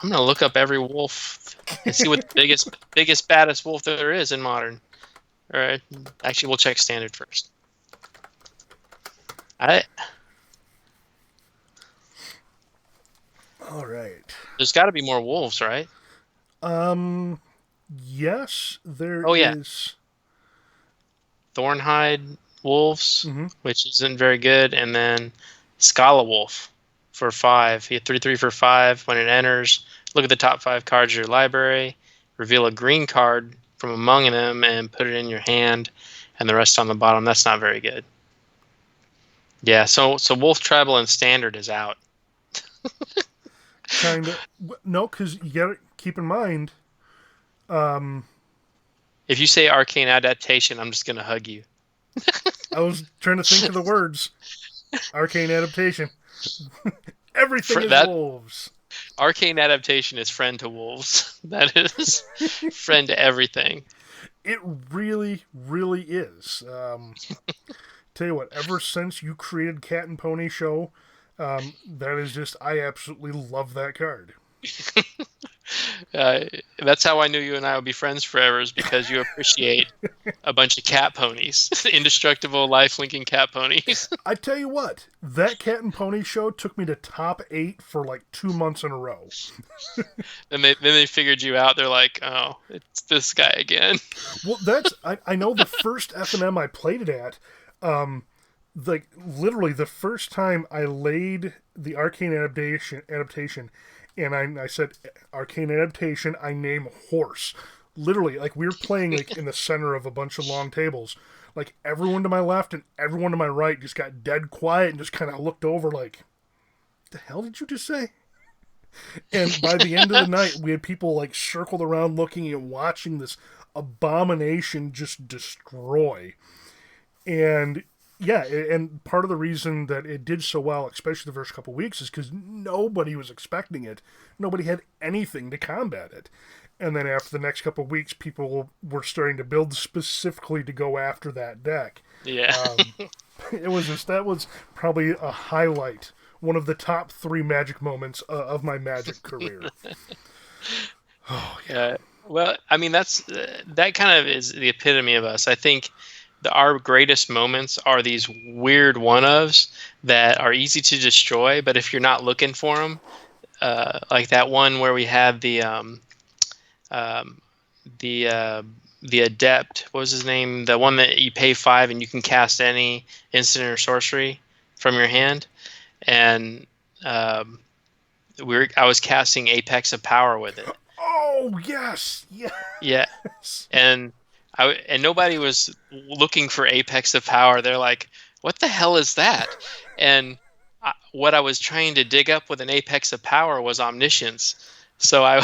I'm gonna look up every wolf and see what the biggest baddest wolf there is in Modern. All right. Actually, we'll check Standard first. All right. There's got to be more wolves, right? Yes, there is. Thornhide Wolves, which isn't very good, and then Scala Wolf for 5. You get 3/3 for 5 when it enters. Look at the top 5 cards of your library. Reveal a green card from among them and put it in your hand, and the rest on the bottom. That's not very good. Yeah, so Wolf Tribal and Standard is out. Kind of. No, because you got to keep in mind. If you say Arcane Adaptation, I'm just going to hug you. I was trying to think of the words. Arcane Adaptation. Everything is wolves. Arcane Adaptation is friend to wolves. That is friend to everything. It really, really is. Tell you what, ever since you created Cat and Pony Show, that is just, I absolutely love that card. That's how I knew you and I would be friends forever, is because you appreciate a bunch of cat ponies. Indestructible, life-linking cat ponies. I tell you what, that Cat and Pony Show took me to top 8 for like 2 months in a row. Then they figured you out. They're like, oh, it's this guy again. Well, I know the first F&M I played it at, like literally the first time I laid the Arcane adaptation, and I said Arcane Adaptation, I name horse. Literally, like we were playing like in the center of a bunch of long tables. Like everyone to my left and everyone to my right just got dead quiet and just kind of looked over like, the hell did you just say? And by the end of the night, we had people like circled around looking and watching this abomination just destroy. And yeah, and part of the reason that it did so well, especially the first couple of weeks, is because nobody was expecting it. Nobody had anything to combat it. And then after the next couple of weeks, people were starting to build specifically to go after that deck. Yeah. That was probably a highlight, one of the top 3 Magic moments of my Magic career. Oh yeah. Well, I mean, that kind of is the epitome of us. I think our greatest moments are these weird one-ofs that are easy to destroy, but if you're not looking for them, like that one where we had the adept, what was his name? The one that you pay 5 and you can cast any instant or sorcery from your hand, and I was casting Apex of Power with it. Oh yes, yes. Yeah, and nobody was looking for Apex of Power. They're like, "What the hell is that?" And what I was trying to dig up with an Apex of Power was Omniscience. So I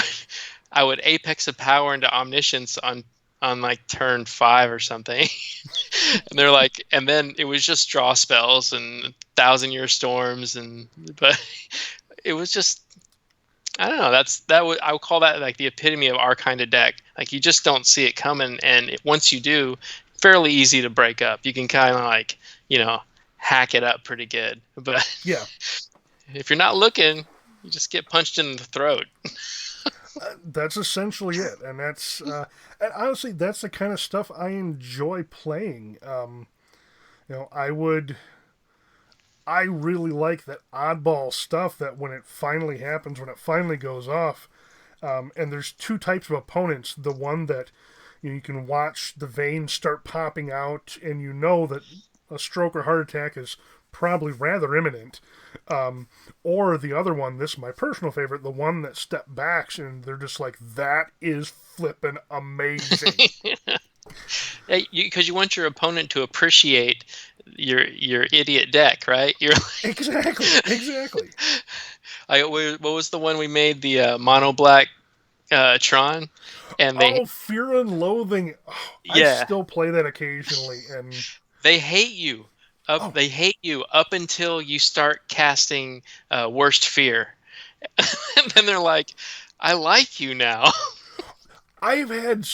would Apex of Power into Omniscience on like turn 5 or something. And they're like, and then it was just draw spells and 1,000-Year Storms, but it was just, I don't know. I would call that like the epitome of our kind of deck. Like you just don't see it coming, and once you do, fairly easy to break up. You can kind of like, hack it up pretty good. But yeah, if you're not looking, you just get punched in the throat. That's essentially it, and that's and honestly, that's the kind of stuff I enjoy playing. I really like that oddball stuff that when it finally happens, when it finally goes off, and there's 2 types of opponents. The one that you can watch the veins start popping out, and you know that a stroke or heart attack is probably rather imminent. Or the other one, this is my personal favorite, the one that step backs and they're just like, that is flippin' amazing. Because you want your opponent to appreciate your idiot deck, right? You're like, exactly. What was the one we made, the mono black Tron? And Fear and Loathing. Oh, yeah. I still play that occasionally, and they hate you. They hate you up until you start casting Worst Fear. And then they're like, I like you now. I've had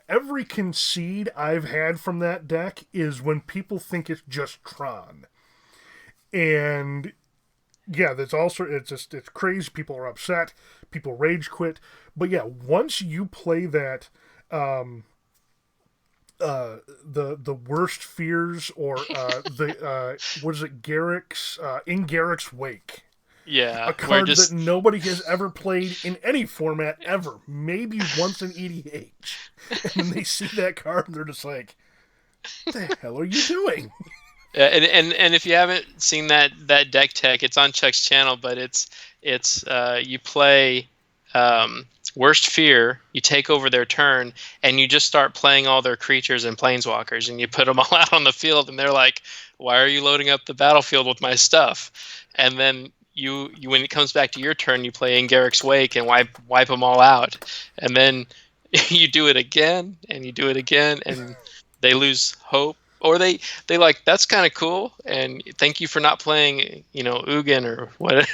every concede I've had from that deck is when people think it's just Tron. And yeah, it's crazy. People are upset. People rage quit. But yeah, once you play that, the Worst Fears, or what is it, Garruk's In Garruk's Wake. Yeah, a card that nobody has ever played in any format ever. Maybe once in EDH. And when they see that card, they're just like, "What the hell are you doing?" And if you haven't seen that deck tech, it's on Chuck's channel. But it's you play Worst Fear, you take over their turn, and you just start playing all their creatures and planeswalkers, and you put them all out on the field, and they're like, "Why are you loading up the battlefield with my stuff?" And then you when it comes back to your turn, you play In Garruk's Wake and wipe them all out, and then you do it again, and you do it again, and they lose hope, or they like, that's kind of cool, and thank you for not playing, Ugin or whatever.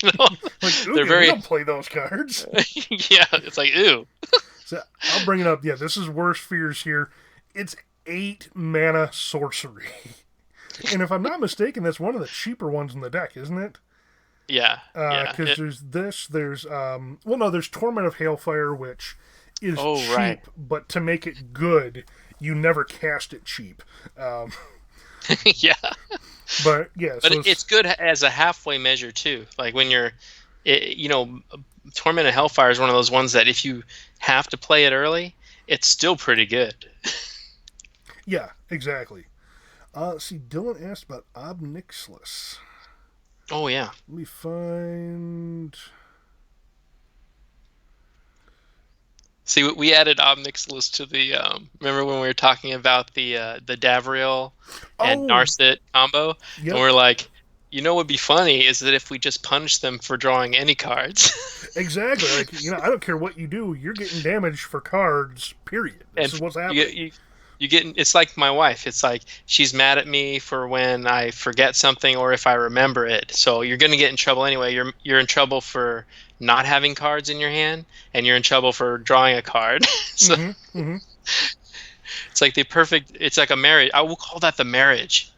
Like, Ugin, we don't play those cards. Yeah, it's like, ew. So I'll bring it up. Yeah, this is Worst Fears here. It's 8 mana sorcery, and if I'm not mistaken, that's one of the cheaper ones in the deck, isn't it? Yeah. Because there's there's Torment of Hailfire, which is cheap, right. But to make it good, you never cast it cheap. Yeah. But yeah, but it's good as a halfway measure too. Like when Torment of Hellfire is one of those ones that if you have to play it early, it's still pretty good. Yeah, exactly. See, Dylan asked about Ob Nixilis. Oh yeah. Let me find. See, we added Ob Nixilis to the. Remember when we were talking about the Davriel and Narset combo, yep. And we're like, what would be funny is that if we just punish them for drawing any cards. Exactly. Like, I don't care what you do, you're getting damage for cards. Period. This is what's happening. You get. It's like my wife. It's like she's mad at me for when I forget something or if I remember it. So you're going to get in trouble anyway. You're in trouble for not having cards in your hand, and you're in trouble for drawing a card. So it's like the perfect. It's like a marriage. I will call that the marriage.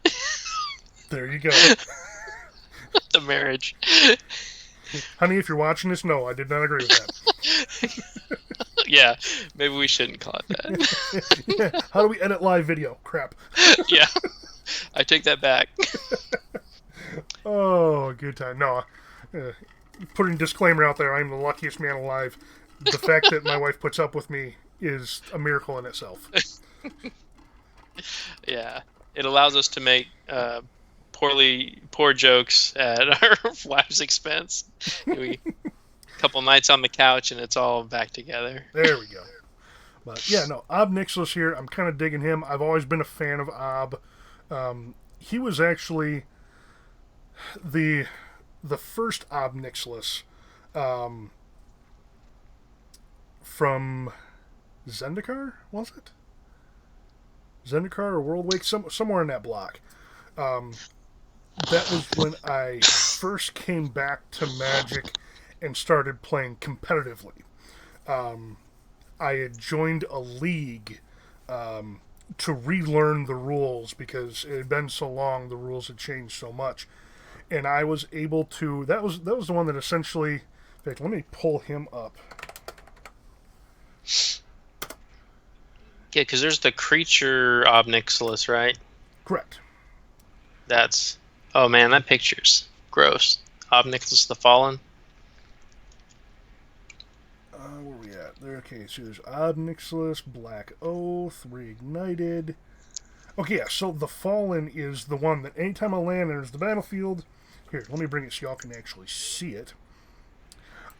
There you go. The marriage. Honey, if you're watching this, no, I did not agree with that. Yeah, maybe we shouldn't call it that. Yeah. How do we edit live video? Crap. Yeah, I take that back. Oh, good time. No, putting a disclaimer out there, I'm the luckiest man alive. The fact that my wife puts up with me is a miracle in itself. Yeah, it allows us to make poor jokes at our wife's expense. A couple nights on the couch and it's all back together. There we go. But yeah, no, Ob Nixilis here. I'm kind of digging him. I've always been a fan of Ob. He was actually the first Ob Nixilis from Zendikar, was it? Zendikar or World Wake, somewhere in that block. That was when I first came back to Magic and started playing competitively. I had joined a league to relearn the rules because it had been so long, the rules had changed so much. And I was able to... That was the one that essentially... In fact, let me pull him up. Yeah, because there's the creature Ob Nixilis, right? Correct. That's... Oh man, that picture's gross. Ob Nixilis the Fallen. Where are we at? There. Okay, so there's Ob Nixilis, Black Oath, Reignited. Okay, yeah, so the Fallen is the one that anytime a land enters the battlefield... Here, let me bring it so y'all can actually see it.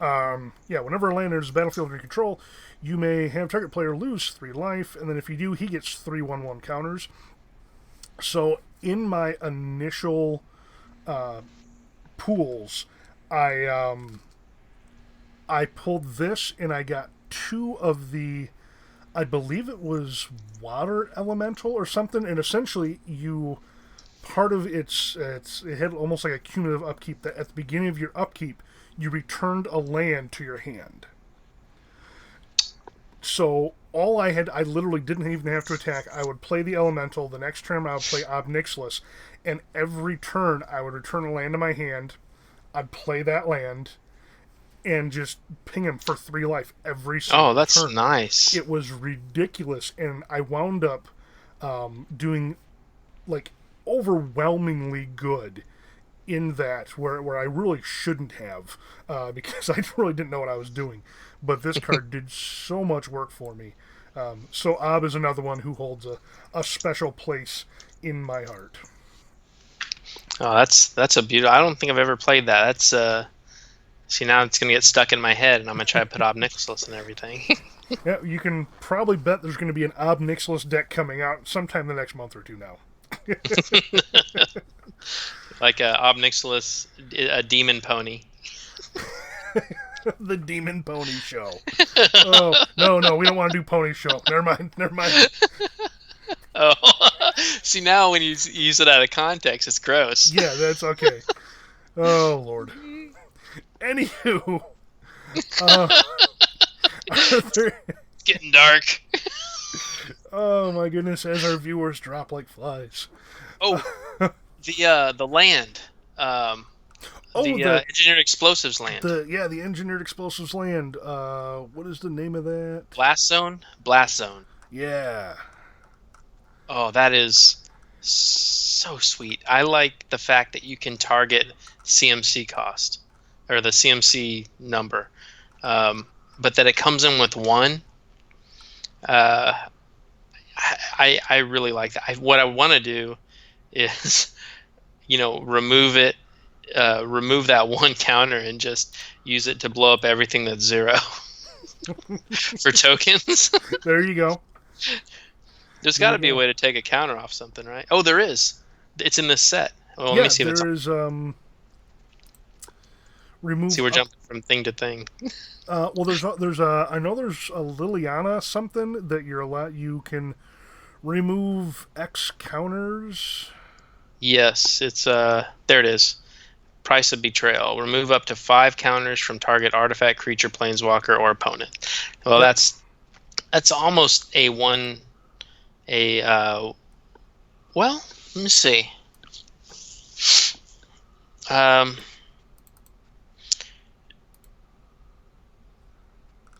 Yeah, whenever a land enters the battlefield under control, you may have target player lose 3 life, and then if you do, he gets 3 1/1 counters. So in my initial pools, I pulled this, and I got 2 of the, I believe it was water elemental or something, and essentially part of it had almost like a cumulative upkeep, that at the beginning of your upkeep, you returned a land to your hand. So I literally didn't even have to attack. I would play the elemental. The next turn I would play Ob Nixilis, and every turn I would return a land to my hand. I'd play that land, and just ping him for 3 life every single turn. Oh, that's nice. It was ridiculous, and I wound up doing like overwhelmingly good in that, where I really shouldn't have, because I really didn't know what I was doing. But this card did so much work for me. So Ob is another one who holds a special place in my heart. Oh, that's a beautiful. I don't think I've ever played that. That's see, now it's gonna get stuck in my head, and I'm gonna try to put Ob Nixilis and everything. Yeah, you can probably bet there's going to be an Ob Nixilis deck coming out sometime the next month or two now. Like a Ob Nixilis, a demon pony. The Demon Pony Show. Oh, no, we don't want to do Pony Show. Never mind. Oh, see, now when you use it out of context, it's gross. Yeah, that's okay. Oh, Lord. Anywho, It's getting dark. Oh my goodness, as our viewers drop like flies. Oh, the land. The engineered explosives land. The engineered explosives land. What is the name of that? Blast zone. Yeah. Oh, that is so sweet. I like the fact that you can target CMC cost, or the CMC number, but that it comes in with 1. I really like that. What I want to do is, remove it. Remove that 1 counter and just use it to blow up everything that's 0 for tokens. There you go. There's got to be a way to take a counter off something, right? Oh, there is. It's in this set. Well, let me see if it's. There is remove. See, we're jumping from thing to thing. Well, there's I know there's a Liliana something that you can remove X counters. Yes, it's there it is. Price of Betrayal. Remove up to 5 counters from target artifact, creature, planeswalker, or opponent. Well, that's almost a one. Well, let me see.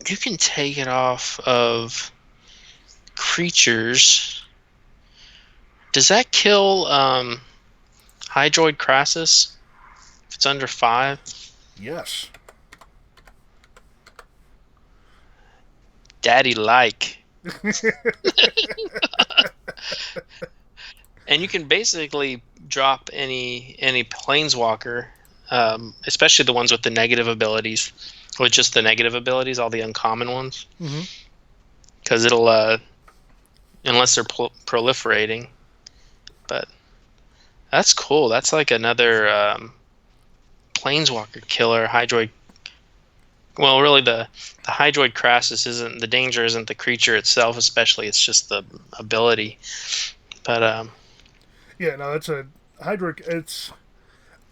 You can take it off of creatures. Does that kill Hydroid Crassus if it's under 5? Yes. Daddy like. And you can basically drop any planeswalker, especially the ones with the negative abilities, with just the negative abilities, all the uncommon ones, because it'll unless they're proliferating. But that's cool. That's like another planeswalker killer. Hydroid. Well, really, the Hydroid Crassus isn't the danger. Isn't the creature itself, especially. It's just the ability. But yeah, no, that's a Hydroid.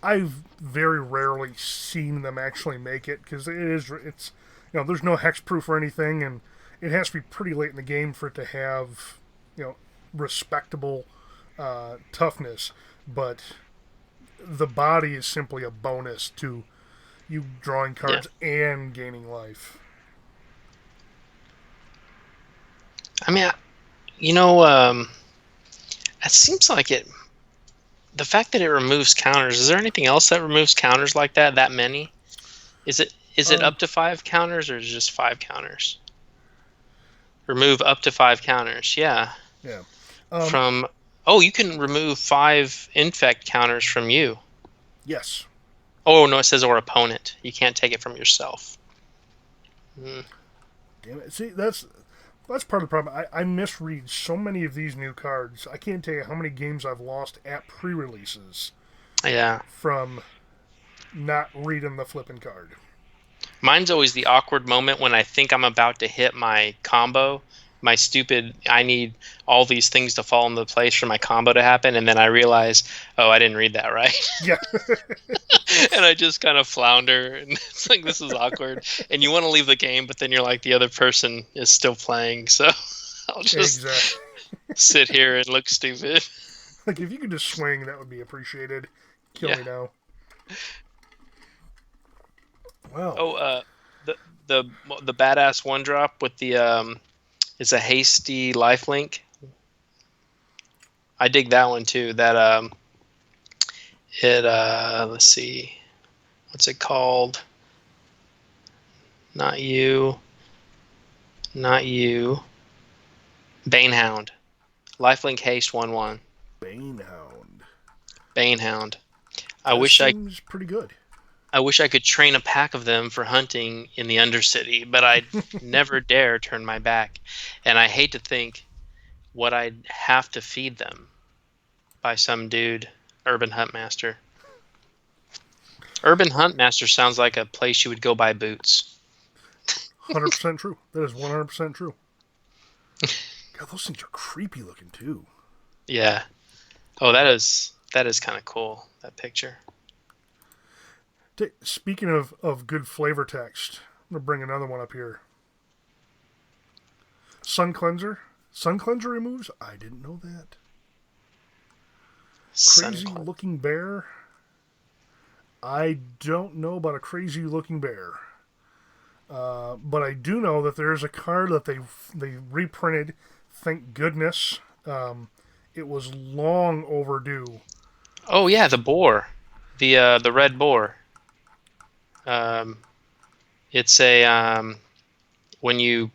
I've very rarely seen them actually make it because it's there's no hexproof or anything, and it has to be pretty late in the game for it to have respectable toughness. But the body is simply a bonus to you drawing cards and gaining life. I mean, it seems like it. The fact that it removes counters. Is there anything else that removes counters like that? That many? Is it up to 5 counters or is it just 5 counters? Remove up to 5 counters. Yeah. Yeah. You can remove 5 infect counters from you. Yes. Oh no, it says or opponent. You can't take it from yourself. Damn it! See, that's part of the problem. I misread so many of these new cards. I can't tell you how many games I've lost at pre-releases. Yeah. From not reading the flipping card. Mine's always the awkward moment when I think I'm about to hit my combo. My stupid, I need all these things to fall into place for my combo to happen, and then I realize, oh, I didn't read that right. Yeah. And I just kind of flounder, and it's like, this is awkward. And you want to leave the game, but then you're like, the other person is still playing, so I'll just sit here and look stupid. Like, if you could just swing, that would be appreciated. Kill me now. Wow. Oh, the badass 1-drop with the it's a hasty lifelink. I dig that one too. That let's see, what's it called? Not you. Banehound. Lifelink haste 1/1. Banehound. Seems pretty good. I wish I could train a pack of them for hunting in the Undercity, but I'd never dare turn my back. And I hate to think what I'd have to feed them by some dude, Urban Huntmaster. Urban Huntmaster sounds like a place you would go buy boots. 100% true. That is 100% true. God, those things are creepy looking too. Yeah. Oh, that is kind of cool, that picture. Speaking of good flavor text, I'm going to bring another one up here. Sun Cleanser. Sun Cleanser removes? I didn't know that. Crazy Looking Bear. I don't know about a Crazy Looking Bear. But I do know that there is a card that they reprinted. Thank goodness. It was long overdue. Oh yeah, the boar. The red boar. It's a when you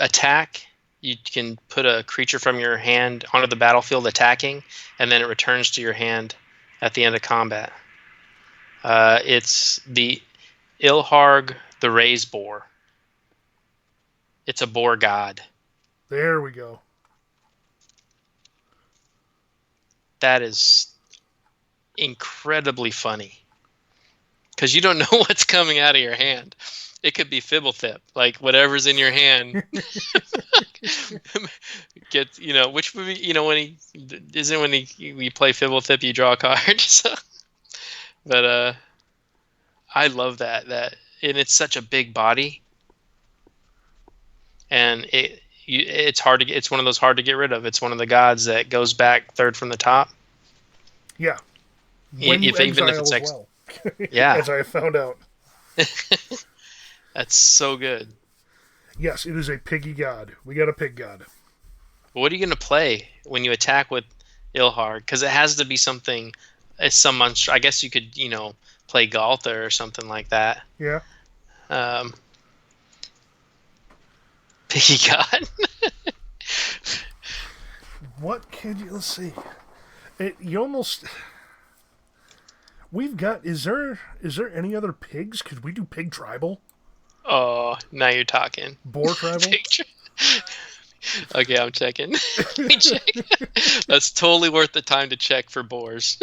attack, you can put a creature from your hand onto the battlefield attacking, and then it returns to your hand at the end of combat. It's the Ilharg the Raised Boar. It's a boar god. There we go. That is incredibly funny. Because you don't know what's coming out of your hand. It could be Fibblethip, like whatever's in your hand. Gets, which movie, when we play Fibblethip, you draw a card. So. But I love that, and it's such a big body, and it's hard to it's one of those hard to get rid of. It's one of the gods that goes back third from the top. Yeah. When you Even if exile it's as well. yeah, As I found out. that's so good. Yes, it is a piggy god. We got a pig god. What are you gonna play when you attack with Ilhar? Because it has to be something. Some monster. I guess you could play Galtha or something like that. Yeah. Piggy god. What could you... Let's see. You almost... We've got... Is there any other pigs? Could we do pig tribal? Oh, now you're talking. Boar tribal? Okay, I'm checking. Let me check. That's totally worth the time to check for boars.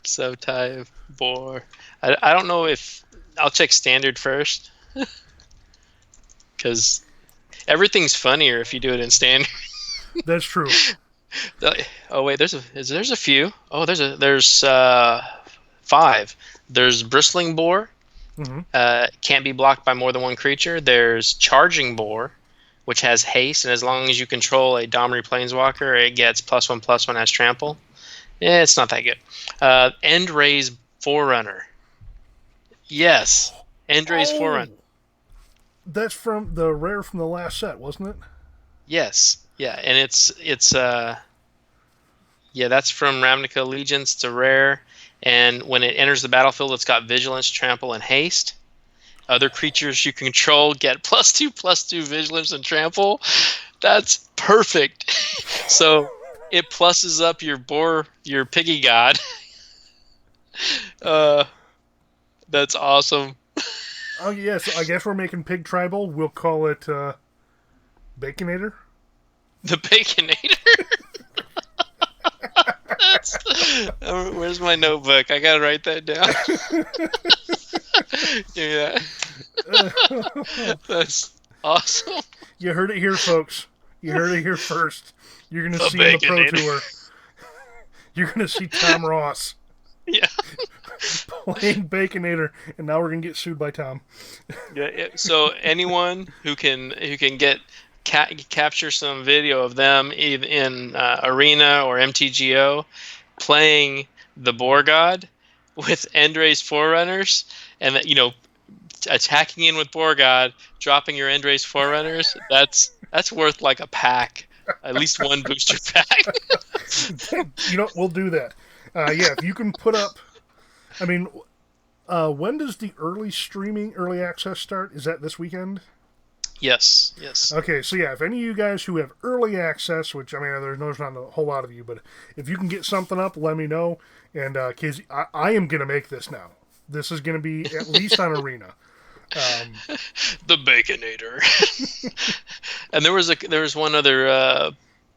Subtype boar. I don't know if I'll check standard first, because everything's funnier if you do it in standard. That's true. Oh wait, there's a few. Oh, there's 5. There's bristling boar. Mm-hmm. Can't be blocked by more than one creature. There's charging boar, which has haste, and as long as you control a Domri Planeswalker, it gets +1/+1 as trample. It's not that good. End-Raze Forerunner. Yes, End-Raze Forerunner. That's from the rare from the last set, wasn't it? Yes, yeah, and it's that's from Ravnica Allegiance. It's a rare, and when it enters the battlefield, it's got Vigilance, Trample, and Haste. Other creatures you control get +2/+2 Vigilance and Trample. That's perfect. So it pluses up your piggy god. That's awesome. Oh yes, I guess we're making pig tribal. We'll call it Baconator. The Baconator. Where's my notebook? I gotta write that down. Give me that. That's awesome. You heard it here, folks. You heard it here first. You're gonna see in the Pro Tour. You're gonna see Tom Ross. Yeah. Playing Baconator, and now we're gonna get sued by Tom. Yeah. So anyone who can get capture some video of them either in Arena or MTGO playing the Boar God with End-Raze Forerunners, and attacking in with Boar God, dropping your End-Raze Forerunners, that's worth like a pack, at least one booster pack. We'll do that. Yeah, if you can put up. I mean, when does the early access start? Is that this weekend? Yes. Okay, so yeah, if any of you guys who have early access, which I mean, there's not a whole lot of you, but if you can get something up, let me know. And because I am gonna make this now. This is gonna be at least on Arena. The Baconator. And there was one other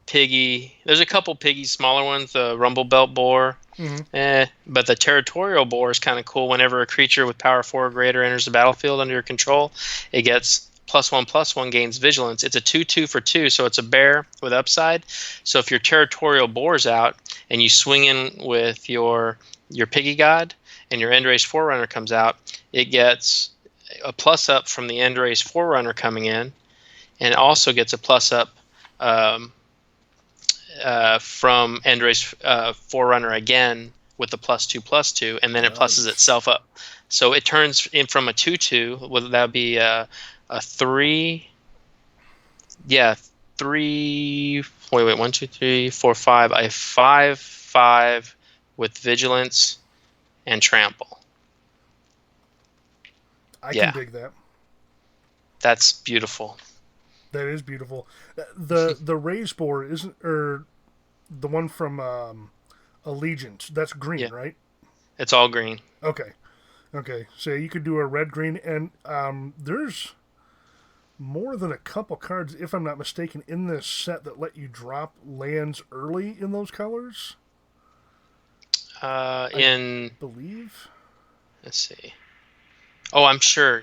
piggy. There's a couple piggy smaller ones. The Rumble Belt Boar. Mm-hmm. But the Territorial Boar is kind of cool. Whenever a creature with power 4 or greater enters the battlefield under your control, it gets +1/+1, gains Vigilance. It's a 2/2 for 2, so it's a bear with upside. So if your Territorial Boar's out and you swing in with your Piggy God and your End-Raze Forerunner comes out, it gets a +up from the End-Raze Forerunner coming in, and it also gets a +up from End-Raze Forerunner again with the +2/+2, and then it pluses itself up. So it turns in from a 2/2, whether that be a 3. Yeah, 3. Wait, 1, 2, 3, 4, 5. A 5/5 with Vigilance and Trample. I can dig that. That's beautiful. That is beautiful. The Raze Boar isn't, or the one from Allegiance. That's green, right? It's all green. Okay. So you could do a red, green, and there's more than a couple cards, if I'm not mistaken, in this set that let you drop lands early in those colors. I believe. Let's see. Oh, I'm sure.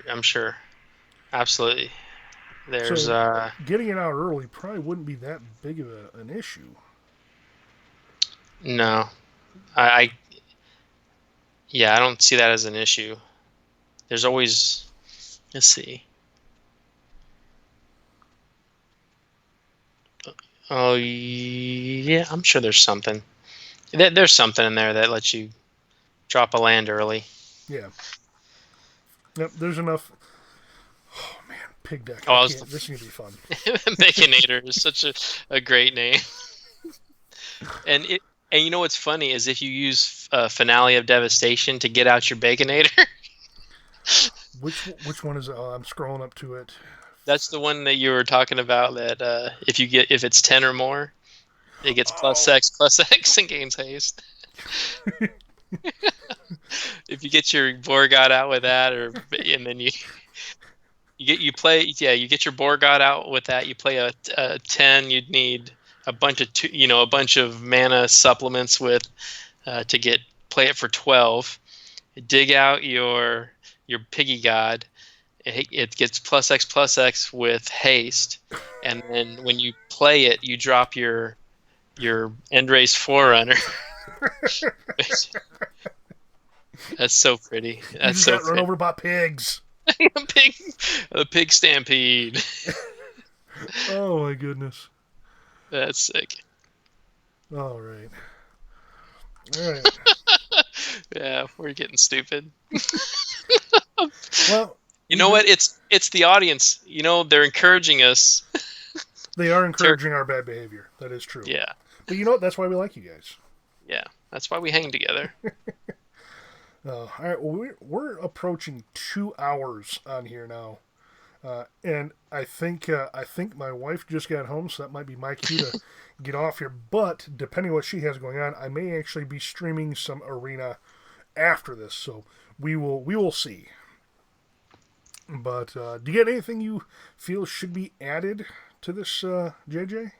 Absolutely. There's getting it out early probably wouldn't be that big of an issue. No, Yeah, I don't see that as an issue. There's always, let's see. Oh, yeah, I'm sure there's something. There's something in there that lets you drop a land early. Yeah. Yep. There's enough. Oh man, pig deck. Oh, I can't. This is gonna be fun. Baconator is such a great name. And you know what's funny is if you use Finale of Devastation to get out your Baconator. Which one is it? Oh, I'm scrolling up to it. That's the one that you were talking about. That if it's 10 or more, it gets +X and gains haste. If you get your Borgod out with that, and then you get your Borgod out with that. You play a 10. You'd need a bunch of mana supplements with to play it for 12. Dig out your Piggy God. It gets +X with haste, and then when you play it, you drop your Endrace Forerunner. That's so pretty. That's so got run over by pigs. A pig stampede. Oh my goodness. That's sick. All right. Yeah, we're getting stupid. Well, you know what? It's the audience. They're encouraging us. They are encouraging our bad behavior. That is true. Yeah. But you know what? That's why we like you guys. Yeah, that's why we hang together. All right. Well, we're approaching 2 hours on here now, and I think my wife just got home, so that might be my cue to get off here. But depending on what she has going on, I may actually be streaming some Arena after this, so we will see. But do you get anything you feel should be added to this, JJ?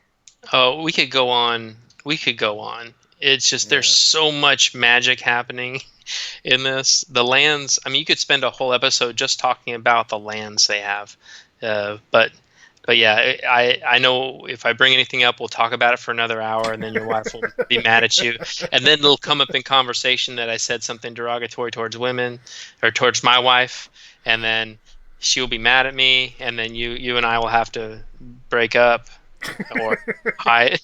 Oh, we could go on. It's just there's so much magic happening in this. The lands. I mean, you could spend a whole episode just talking about the lands they have. But yeah, I know if I bring anything up, we'll talk about it for another hour, and then your wife will be mad at you, and then it'll come up in conversation that I said something derogatory towards women or towards my wife, and then she'll be mad at me, and then you and I will have to break up. Or I.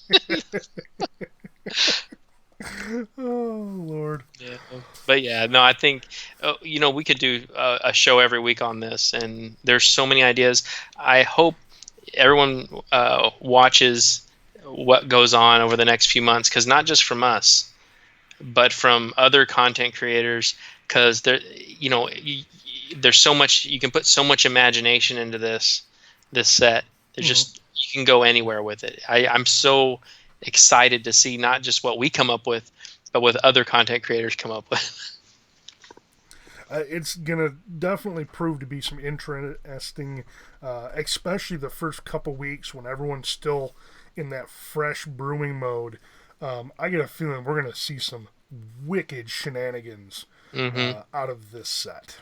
Oh Lord. Yeah. But yeah, no, I think we could do a show every week on this, and there's so many ideas. I hope everyone watches what goes on over the next few months, because not just from us, but from other content creators, because there's so much, you can put so much imagination into this set. There's just, you can go anywhere with it. I'm so excited to see not just what we come up with, but what other content creators come up with. It's gonna definitely prove to be some interesting, especially the first couple weeks when everyone's still in that fresh brewing mode. I get a feeling we're gonna see some wicked shenanigans out of this set.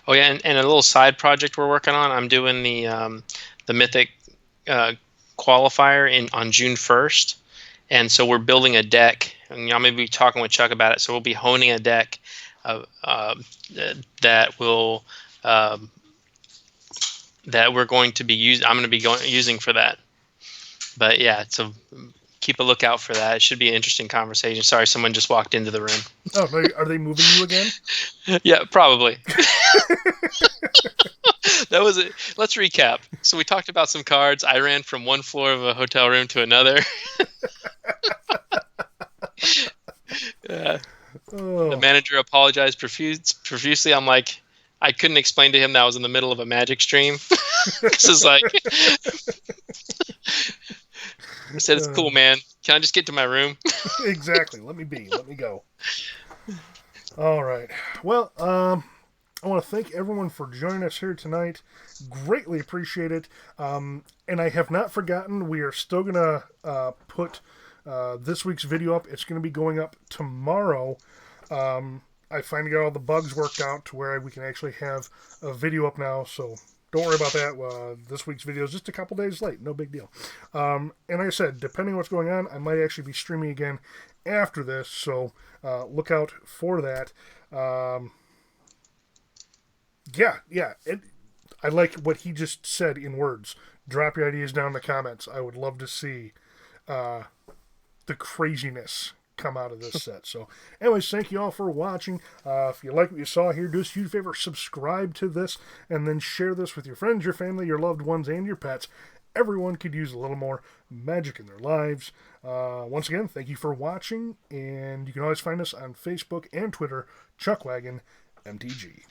Oh yeah, and a little side project we're working on. I'm doing the Mythic qualifier on June 1st, and so we're building a deck. And I'm going to be talking with Chuck about it. So we'll be honing a deck that will that we're going to be using. I'm going to be using for that. But yeah, so keep a lookout for that. It should be an interesting conversation. Sorry, someone just walked into the room. Oh, are they moving you again? Yeah, probably. That was it. Let's recap. So we talked about some cards. I ran from one floor of a hotel room to another. The manager apologized profusely. I'm like, I couldn't explain to him that I was in the middle of a Magic stream. This is like, I said, it's cool, man. Can I just get to my room? Exactly. Let me go. All right. Well, I want to thank everyone for joining us here tonight. Greatly appreciate it. And I have not forgotten, we are still going to put this week's video up. It's going to be going up tomorrow. I finally got all the bugs worked out to where we can actually have a video up now. So don't worry about that. This week's video is just a couple days late. No big deal. And like I said, depending on what's going on, I might actually be streaming again after this, so look out for that. Yeah. I like what he just said in words. Drop your ideas down in the comments. I would love to see the craziness come out of this set. So, anyways, thank you all for watching. If you like what you saw here, do us a huge favor, subscribe to this, and then share this with your friends, your family, your loved ones, and your pets. Everyone could use a little more magic in their lives. Once again, thank you for watching, and you can always find us on Facebook and Twitter, Chuckwagon MTG.